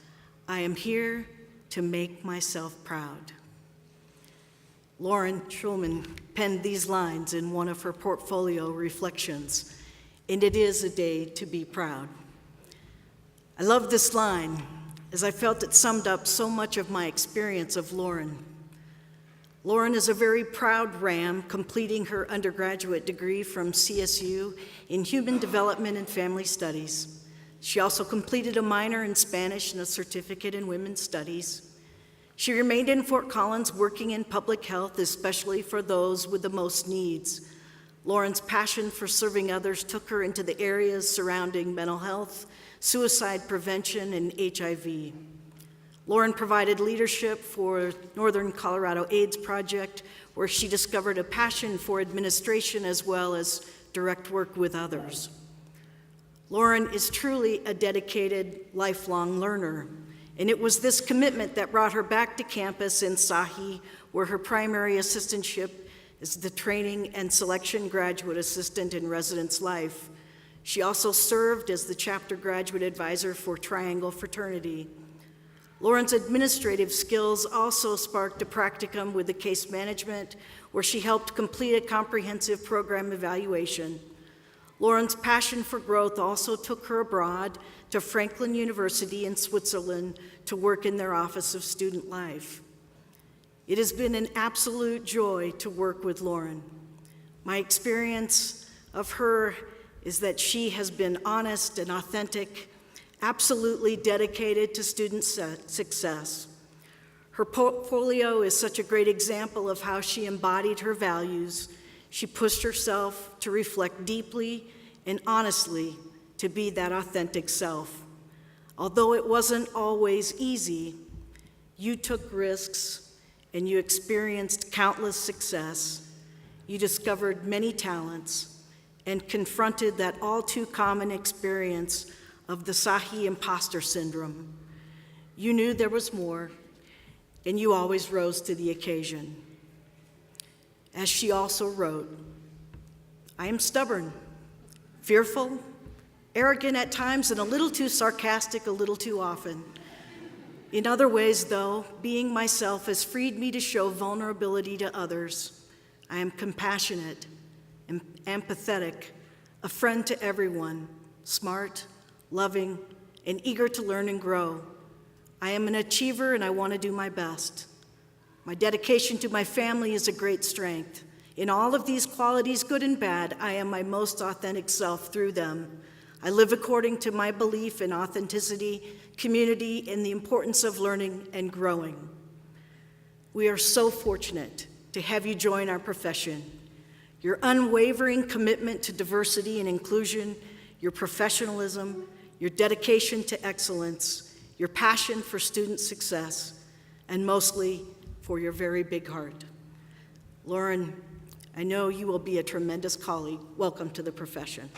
I am here to make myself proud. Lauren Schulman penned these lines in one of her portfolio reflections, and it is a day to be proud. I love this line, as I felt it summed up so much of my experience of Lauren. Lauren is a very proud Ram, completing her undergraduate degree from CSU in Human Development and Family Studies. She also completed a minor in Spanish and a certificate in Women's Studies. She remained in Fort Collins working in public health, especially for those with the most needs. Lauren's passion for serving others took her into the areas surrounding mental health, suicide prevention, and HIV. Lauren provided leadership for Northern Colorado AIDS Project, where she discovered a passion for administration as well as direct work with others. Lauren is truly a dedicated, lifelong learner, and it was this commitment that brought her back to campus in SAHE, where her primary assistantship is the Training and Selection Graduate Assistant in Residence Life. She also served as the chapter graduate advisor for Triangle Fraternity. Lauren's administrative skills also sparked a practicum with the case management, where she helped complete a comprehensive program evaluation. Lauren's passion for growth also took her abroad to Franklin University in Switzerland to work in their Office of Student Life. It has been an absolute joy to work with Lauren. My experience of her is that she has been honest and authentic, absolutely dedicated to student success. Her portfolio is such a great example of how she embodied her values. She pushed herself to reflect deeply and honestly to be that authentic self. Although it wasn't always easy, you took risks and you experienced countless success. You discovered many talents and confronted that all too common experience of the SAHE imposter syndrome. You knew there was more, and you always rose to the occasion. As she also wrote, I am stubborn, fearful, arrogant at times, and a little too sarcastic a little too often. In other ways, though, being myself has freed me to show vulnerability to others. I am compassionate, empathetic, a friend to everyone, smart, loving, and eager to learn and grow. I am an achiever and I want to do my best. My dedication to my family is a great strength. In all of these qualities, good and bad, I am my most authentic self through them. I live according to my belief in authenticity, community, and the importance of learning and growing. We are so fortunate to have you join our profession. Your unwavering commitment to diversity and inclusion, your professionalism, your dedication to excellence, your passion for student success, and mostly for your very big heart. Lauren, I know you will be a tremendous colleague. Welcome to the profession.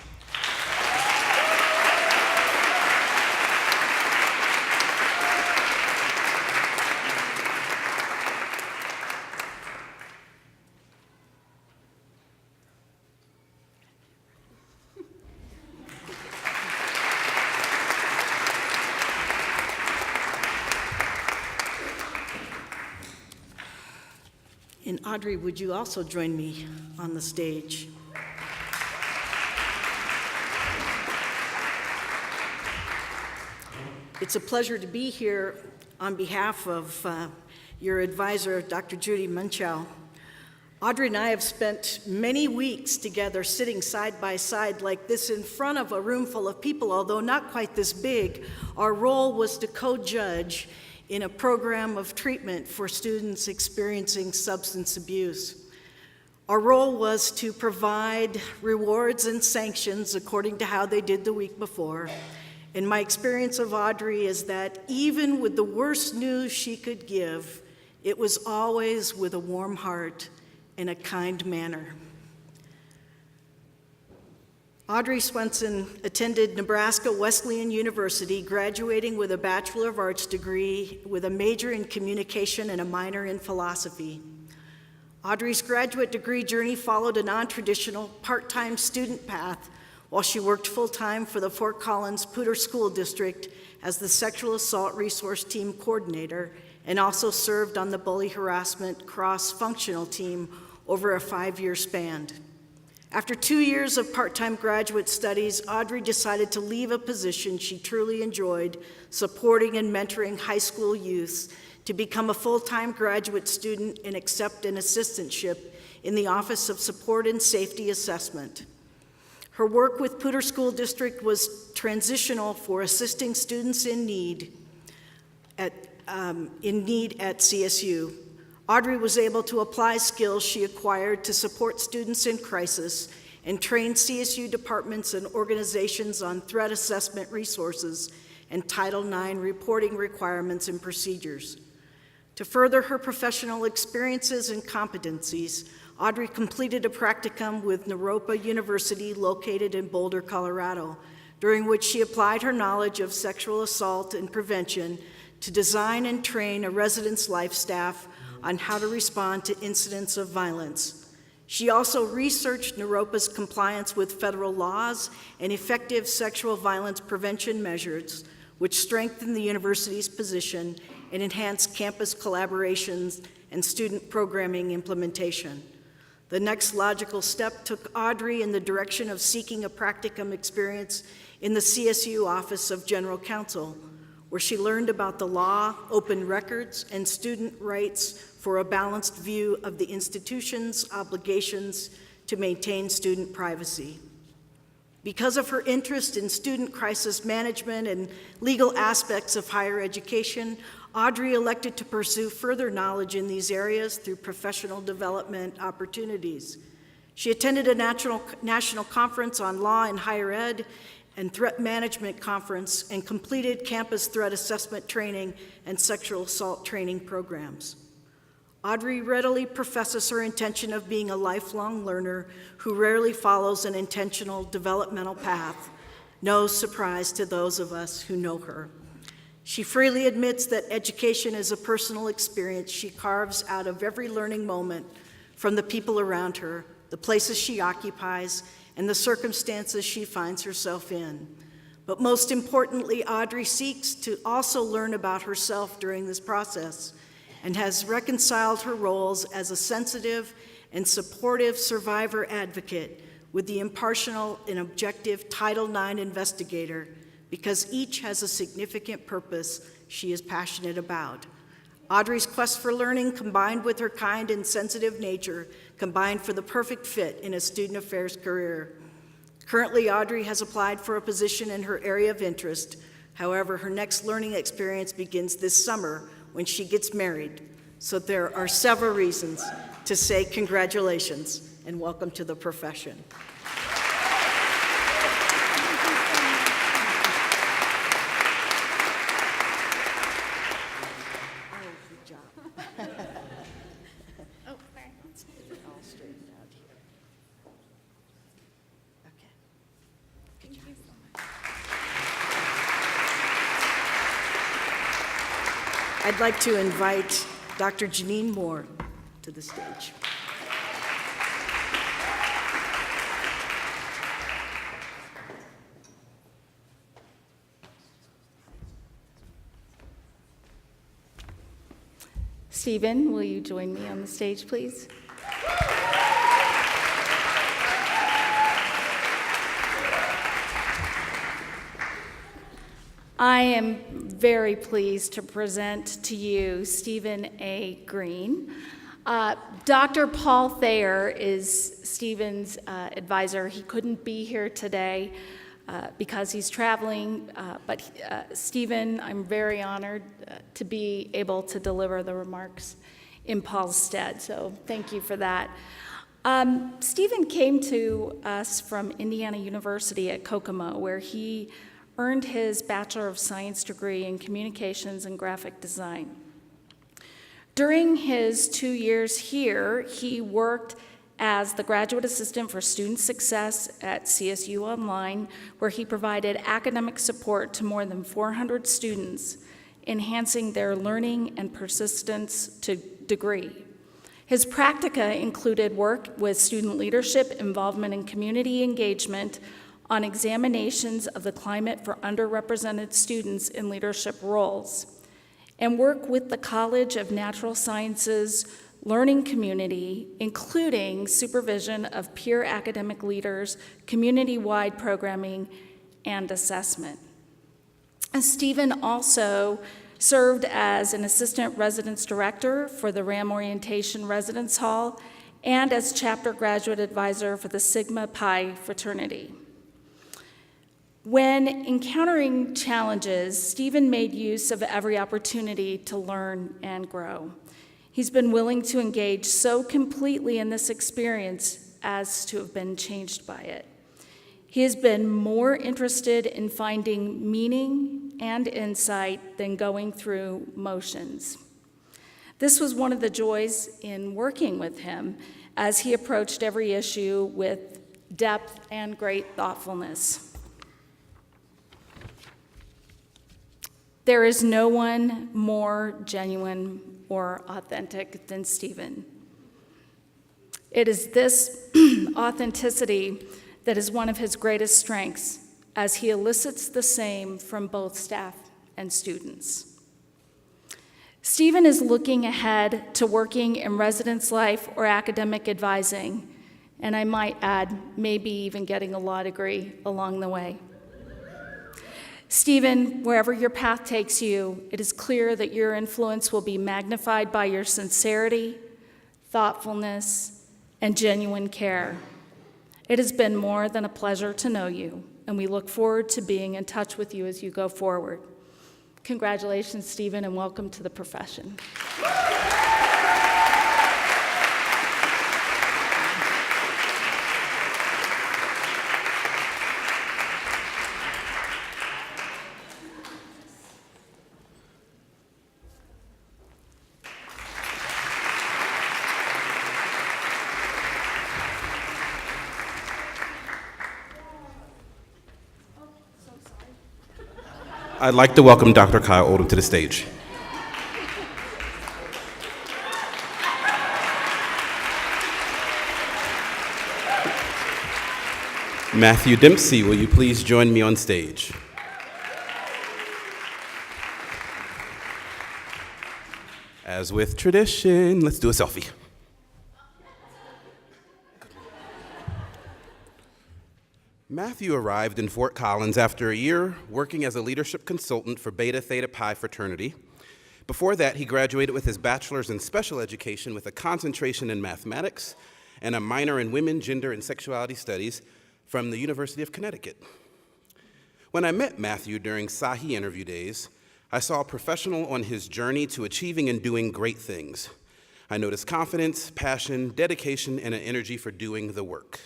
And Audrey, would you also join me on the stage? It's a pleasure to be here on behalf of your advisor, Dr. Judy Munchow. Audrey and I have spent many weeks together sitting side by side like this in front of a room full of people, although not quite this big. Our role was to co-judge in a program of treatment for students experiencing substance abuse. Our role was to provide rewards and sanctions according to how they did the week before. And my experience of Audrey is that even with the worst news she could give, it was always with a warm heart and a kind manner. Audrey Swenson attended Nebraska Wesleyan University, graduating with a Bachelor of Arts degree with a major in communication and a minor in philosophy. Audrey's graduate degree journey followed a non-traditional part-time student path while she worked full-time for the Fort Collins Poudre School District as the Sexual Assault Resource Team Coordinator, and also served on the Bully Harassment Cross-Functional Team over a 5-year span. After 2 years of part-time graduate studies, Audrey decided to leave a position she truly enjoyed, supporting and mentoring high school youth, to become a full-time graduate student and accept an assistantship in the Office of Support and Safety Assessment. Her work with Poudre School District was transitional for assisting students in need at CSU. Audrey was able to apply skills she acquired to support students in crisis and train CSU departments and organizations on threat assessment resources and Title IX reporting requirements and procedures. To further her professional experiences and competencies, Audrey completed a practicum with Naropa University located in Boulder, Colorado, during which she applied her knowledge of sexual assault and prevention to design and train a residence life staff on how to respond to incidents of violence. She also researched Naropa's compliance with federal laws and effective sexual violence prevention measures, which strengthened the university's position and enhanced campus collaborations and student programming implementation. The next logical step took Audrey in the direction of seeking a practicum experience in the CSU Office of General Counsel, where she learned about the law, open records, and student rights for a balanced view of the institution's obligations to maintain student privacy. Because of her interest in student crisis management and legal aspects of higher education, Audrey elected to pursue further knowledge in these areas through professional development opportunities. She attended a national conference on law in higher ed and threat management conference and completed campus threat assessment training and sexual assault training programs. Audrey readily professes her intention of being a lifelong learner who rarely follows an intentional developmental path, no surprise to those of us who know her. She freely admits that education is a personal experience she carves out of every learning moment from the people around her, the places she occupies, and the circumstances she finds herself in. But most importantly, Audrey seeks to also learn about herself during this process and has reconciled her roles as a sensitive and supportive survivor advocate with the impartial and objective Title IX investigator, because each has a significant purpose she is passionate about. Audrey's quest for learning, combined with her kind and sensitive nature, combined for the perfect fit in a student affairs career. Currently, Audrey has applied for a position in her area of interest. However, her next learning experience begins this summer when she gets married. So there are several reasons to say congratulations and welcome to the profession. I'd like to invite Dr. Janine Moore to the stage. Stephen, will you join me on the stage, please? I am very pleased to present to you Stephen A. Green. Dr. Paul Thayer is Stephen's advisor. He couldn't be here today because he's traveling, but Stephen, I'm very honored to be able to deliver the remarks in Paul's stead, so thank you for that. Stephen came to us from Indiana University at Kokomo, where he earned his Bachelor of Science degree in Communications and Graphic Design. During his 2 years here, he worked as the Graduate Assistant for Student Success at CSU Online, where he provided academic support to more than 400 students, enhancing their learning and persistence to degree. His practica included work with student leadership, involvement in community engagement, on examinations of the climate for underrepresented students in leadership roles, and work with the College of Natural Sciences learning community, including supervision of peer academic leaders, community-wide programming, and assessment. And Stephen also served as an assistant residence director for the RAM Orientation Residence Hall and as chapter graduate advisor for the Sigma Pi fraternity. When encountering challenges, Stephen made use of every opportunity to learn and grow. He's been willing to engage so completely in this experience as to have been changed by it. He has been more interested in finding meaning and insight than going through motions. This was one of the joys in working with him, as he approached every issue with depth and great thoughtfulness. There is no one more genuine or authentic than Stephen. It is this authenticity that is one of his greatest strengths, as he elicits the same from both staff and students. Stephen is looking ahead to working in residence life or academic advising, and I might add, maybe even getting a law degree along the way. Stephen, wherever your path takes you, it is clear that your influence will be magnified by your sincerity, thoughtfulness, and genuine care. It has been more than a pleasure to know you, and we look forward to being in touch with you as you go forward. Congratulations, Stephen, and welcome to the profession. I'd like to welcome Dr. Kyle Oldham to the stage. Matthew Dempsey, will you please join me on stage? As with tradition, let's do a selfie. Matthew arrived in Fort Collins after a year working as a leadership consultant for Beta Theta Pi fraternity. Before that, he graduated with his bachelor's in special education with a concentration in mathematics and a minor in women, gender, and sexuality studies from the University of Connecticut. When I met Matthew during SAHE interview days, I saw a professional on his journey to achieving and doing great things. I noticed confidence, passion, dedication, and an energy for doing the work.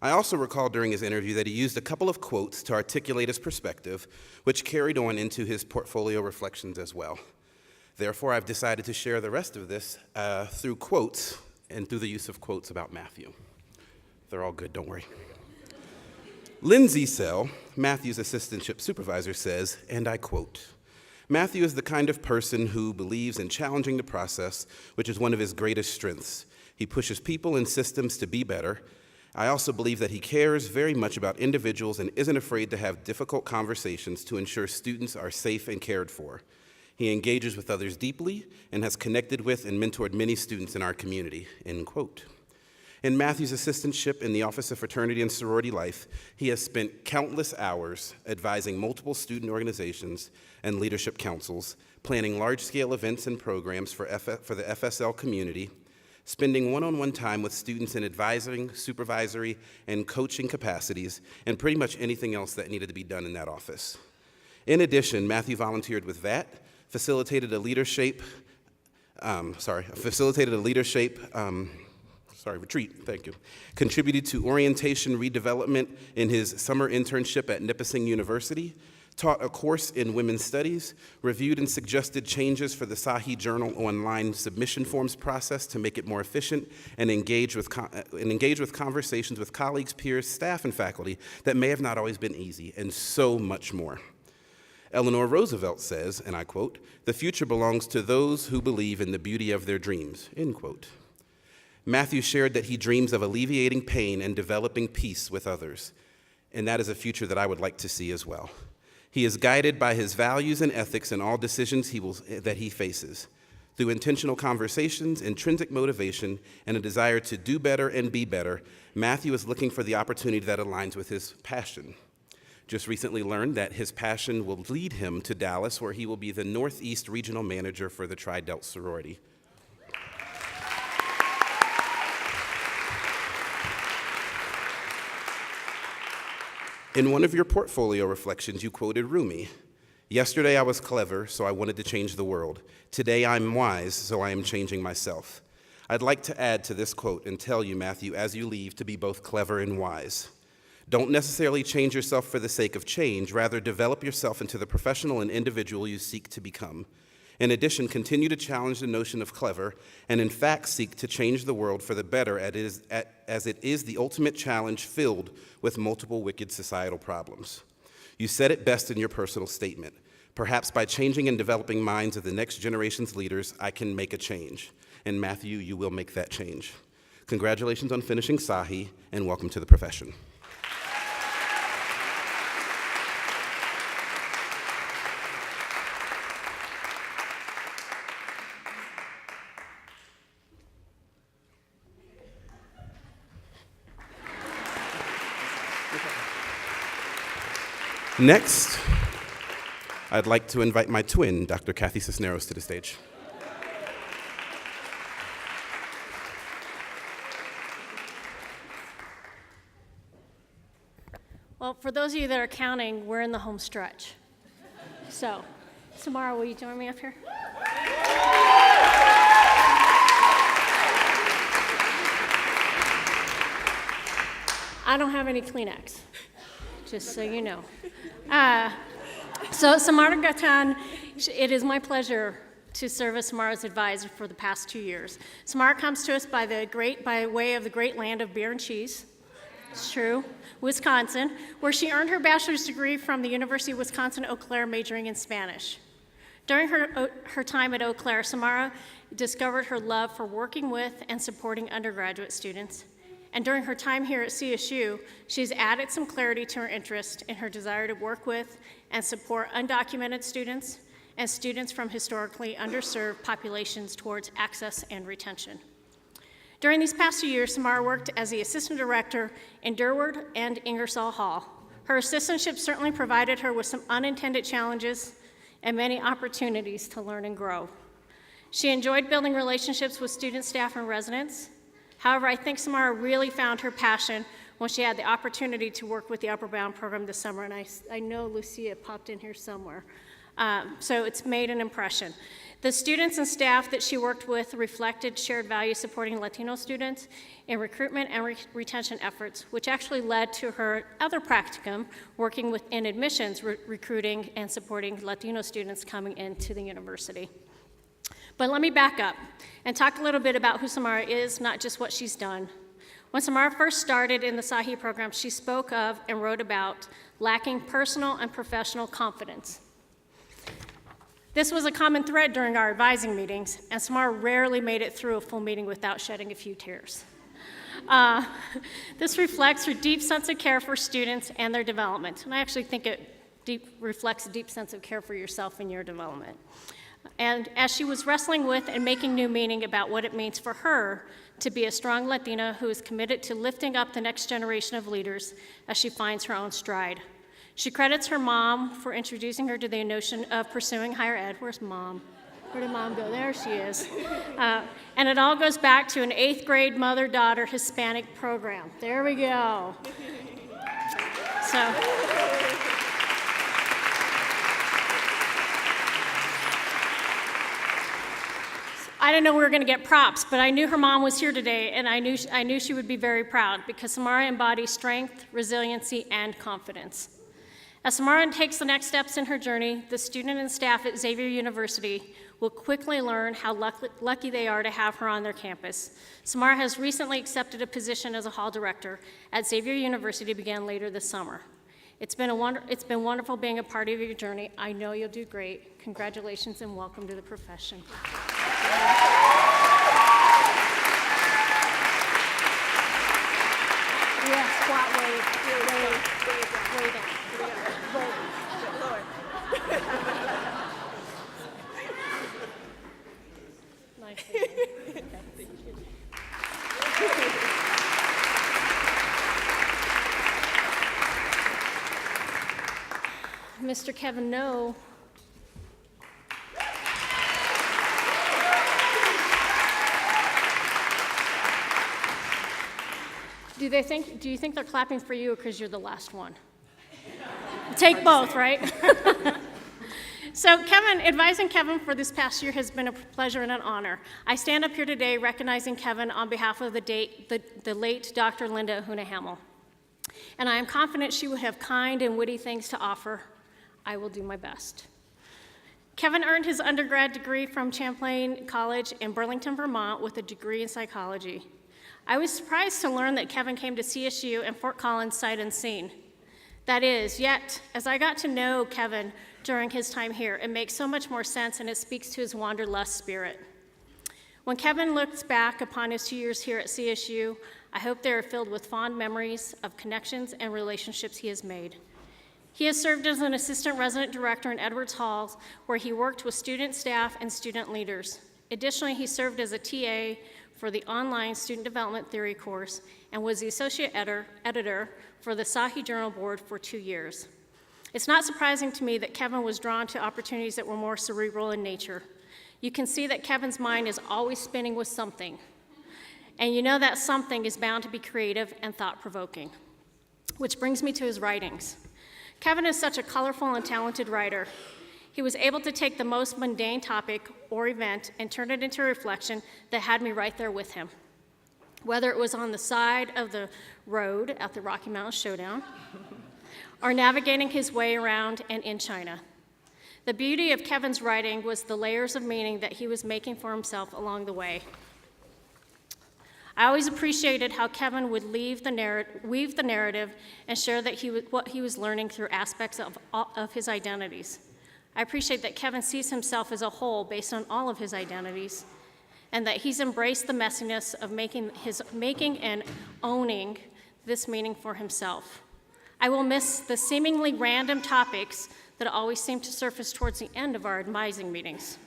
I also recall during his interview that he used a couple of quotes to articulate his perspective, which carried on into his portfolio reflections as well. Therefore, I've decided to share the rest of this through quotes and through the use of quotes about Matthew. They're all good, don't worry. Lindsay Sell, Matthew's assistantship supervisor, says, and I quote, "Matthew is the kind of person who believes in challenging the process, which is one of his greatest strengths. He pushes people and systems to be better. I also believe that he cares very much about individuals and isn't afraid to have difficult conversations to ensure students are safe and cared for. He engages with others deeply and has connected with and mentored many students in our community, end quote. In Matthew's assistantship in the Office of Fraternity and Sorority Life, he has spent countless hours advising multiple student organizations and leadership councils, planning large-scale events and programs for the FSL community, spending one-on-one time with students in advising, supervisory, and coaching capacities, and pretty much anything else that needed to be done in that office. In addition, Matthew volunteered with VAT, facilitated a leadership retreat, thank you. Contributed to orientation redevelopment in his summer internship at Nipissing University, taught a course in women's studies, reviewed and suggested changes for the SAHE Journal online submission forms process to make it more efficient, and engage with conversations with colleagues, peers, staff, and faculty that may have not always been easy, and so much more. Eleanor Roosevelt says, and I quote, "The future belongs to those who believe in the beauty of their dreams," end quote. Matthew shared that he dreams of alleviating pain and developing peace with others, and that is a future that I would like to see as well. He is guided by his values and ethics in all decisions that he faces. Through intentional conversations, intrinsic motivation, and a desire to do better and be better, Matthew is looking for the opportunity that aligns with his passion. Just recently learned that his passion will lead him to Dallas, where he will be the Northeast Regional Manager for the Tri-Delt sorority. In one of your portfolio reflections, you quoted Rumi. "Yesterday I was clever, so I wanted to change the world. Today I'm wise, so I am changing myself." I'd like to add to this quote and tell you, Matthew, as you leave, to be both clever and wise. Don't necessarily change yourself for the sake of change, rather develop yourself into the professional and individual you seek to become. In addition, continue to challenge the notion of clever, and in fact seek to change the world for the better as it is the ultimate challenge filled with multiple wicked societal problems. You said it best in your personal statement. Perhaps by changing and developing minds of the next generation's leaders, I can make a change. And Matthew, you will make that change. Congratulations on finishing SAHE, and welcome to the profession. Next, I'd like to invite my twin, Dr. Kathy Cisneros, to the stage. Well, for those of you that are counting, we're in the home stretch. So, Samara, will you join me up here? I don't have any Kleenex, just so you know. So Samara Gatan, it is my pleasure to serve as Samara's advisor for the past 2 years. Samara comes to us by way of the great land of beer and cheese. It's true, Wisconsin, where she earned her bachelor's degree from the University of Wisconsin-Eau Claire, majoring in Spanish. During her time at Eau Claire, Samara discovered her love for working with and supporting undergraduate students. And during her time here at CSU, she's added some clarity to her interest in her desire to work with and support undocumented students and students from historically underserved populations towards access and retention. During these past 2 years, Samara worked as the assistant director in Durward and Ingersoll Hall. Her assistantship certainly provided her with some unintended challenges and many opportunities to learn and grow. She enjoyed building relationships with students, staff, and residents. However, I think Samara really found her passion when she had the opportunity to work with the Upper Bound program this summer, and I know Lucia popped in here somewhere. So it's made an impression. The students and staff that she worked with reflected shared values supporting Latino students in recruitment and retention efforts, which actually led to her other practicum, working within admissions, recruiting and supporting Latino students coming into the university. But let me back up and talk a little bit about who Samara is, not just what she's done. When Samara first started in the SAHE program, she spoke of and wrote about lacking personal and professional confidence. This was a common thread during our advising meetings, and Samara rarely made it through a full meeting without shedding a few tears. This reflects her deep sense of care for students and their development, and I actually think it reflects a deep sense of care for yourself and your development. And as she was wrestling with and making new meaning about what it means for her to be a strong Latina who is committed to lifting up the next generation of leaders as she finds her own stride. She credits her mom for introducing her to the notion of pursuing higher ed. Where's Mom? Where did Mom go? There she is. And it all goes back to an 8th grade mother-daughter Hispanic program. There we go. So, I didn't know we were going to get props, but I knew her mom was here today, and I knew she would be very proud because Samara embodies strength, resiliency, and confidence. As Samara takes the next steps in her journey, the student and staff at Xavier University will quickly learn how lucky they are to have her on their campus. Samara has recently accepted a position as a hall director at Xavier University to begin later this summer. It's been wonderful being a part of your journey. I know you'll do great. Congratulations and welcome to the profession. Yeah, squat way down. Nice. Mr. Kevin No. Do you think they're clapping for you or because you're the last one? Take both, right? So advising Kevin for this past year has been a pleasure and an honor. I stand up here today recognizing Kevin on behalf of the late Dr. Linda Ahuna Hamill. And I am confident she would have kind and witty things to offer. I will do my best. Kevin earned his undergrad degree from Champlain College in Burlington, Vermont with a degree in psychology. I was surprised to learn that Kevin came to CSU and Fort Collins sight unseen. That is, yet, as I got to know Kevin during his time here, it makes so much more sense and it speaks to his wanderlust spirit. When Kevin looks back upon his 2 years here at CSU, I hope they are filled with fond memories of connections and relationships he has made. He has served as an assistant resident director in Edwards Hall, where he worked with student staff and student leaders. Additionally, he served as a TA for the online Student Development Theory course and was the associate editor for the SAHE Journal Board for 2 years. It's not surprising to me that Kevin was drawn to opportunities that were more cerebral in nature. You can see that Kevin's mind is always spinning with something, and you know that something is bound to be creative and thought-provoking, which brings me to his writings. Kevin is such a colorful and talented writer. He was able to take the most mundane topic or event and turn it into a reflection that had me right there with him. Whether it was on the side of the road at the Rocky Mountain Showdown, or navigating his way around and in China. The beauty of Kevin's writing was the layers of meaning that he was making for himself along the way. I always appreciated how Kevin would weave the narrative and share what he was learning through aspects of his identities. I appreciate that Kevin sees himself as a whole based on all of his identities, and that he's embraced the messiness of making and owning this meaning for himself. I will miss the seemingly random topics that always seem to surface towards the end of our advising meetings.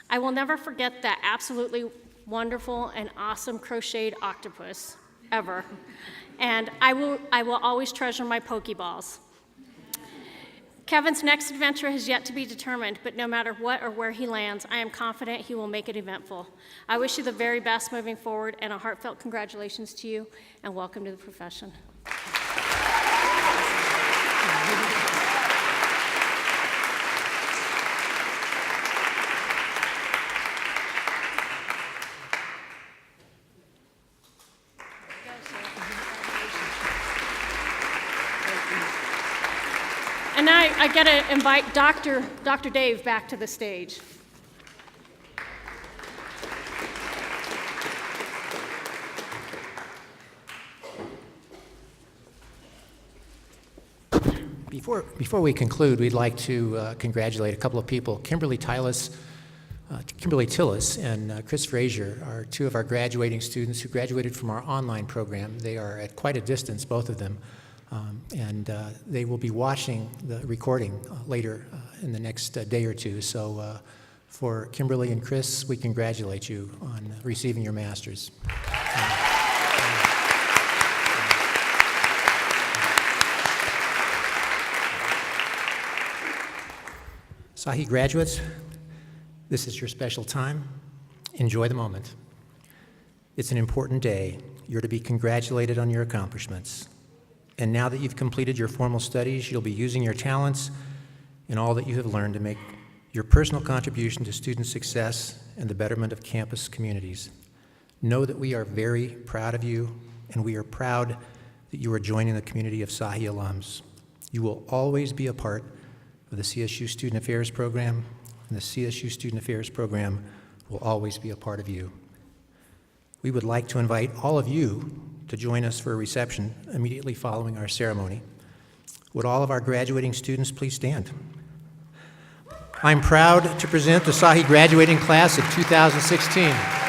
I will never forget that absolutely wonderful and awesome crocheted octopus, ever. And I will always treasure my Pokeballs. Kevin's next adventure has yet to be determined, but no matter what or where he lands, I am confident he will make it eventful. I wish you the very best moving forward, and a heartfelt congratulations to you, and welcome to the profession. And now I got to invite Dr. Dave back to the stage. Before we conclude, we'd like to congratulate a couple of people. Kimberly Tillis and Chris Frazier are two of our graduating students who graduated from our online program. They are at quite a distance, both of them, and they will be watching the recording later in the next day or two. So For Kimberly and Chris, we congratulate you on receiving your master's. SAHE graduates, this is your special time. Enjoy the moment. It's an important day. You're to be congratulated on your accomplishments. And now that you've completed your formal studies, you'll be using your talents and all that you have learned to make your personal contribution to student success and the betterment of campus communities. Know that we are very proud of you, and we are proud that you are joining the community of SAHE alums. You will always be a part of the CSU Student Affairs Program, and the CSU Student Affairs Program will always be a part of you. We would like to invite all of you to join us for a reception immediately following our ceremony. Would all of our graduating students please stand? I'm proud to present the SAHE graduating class of 2016.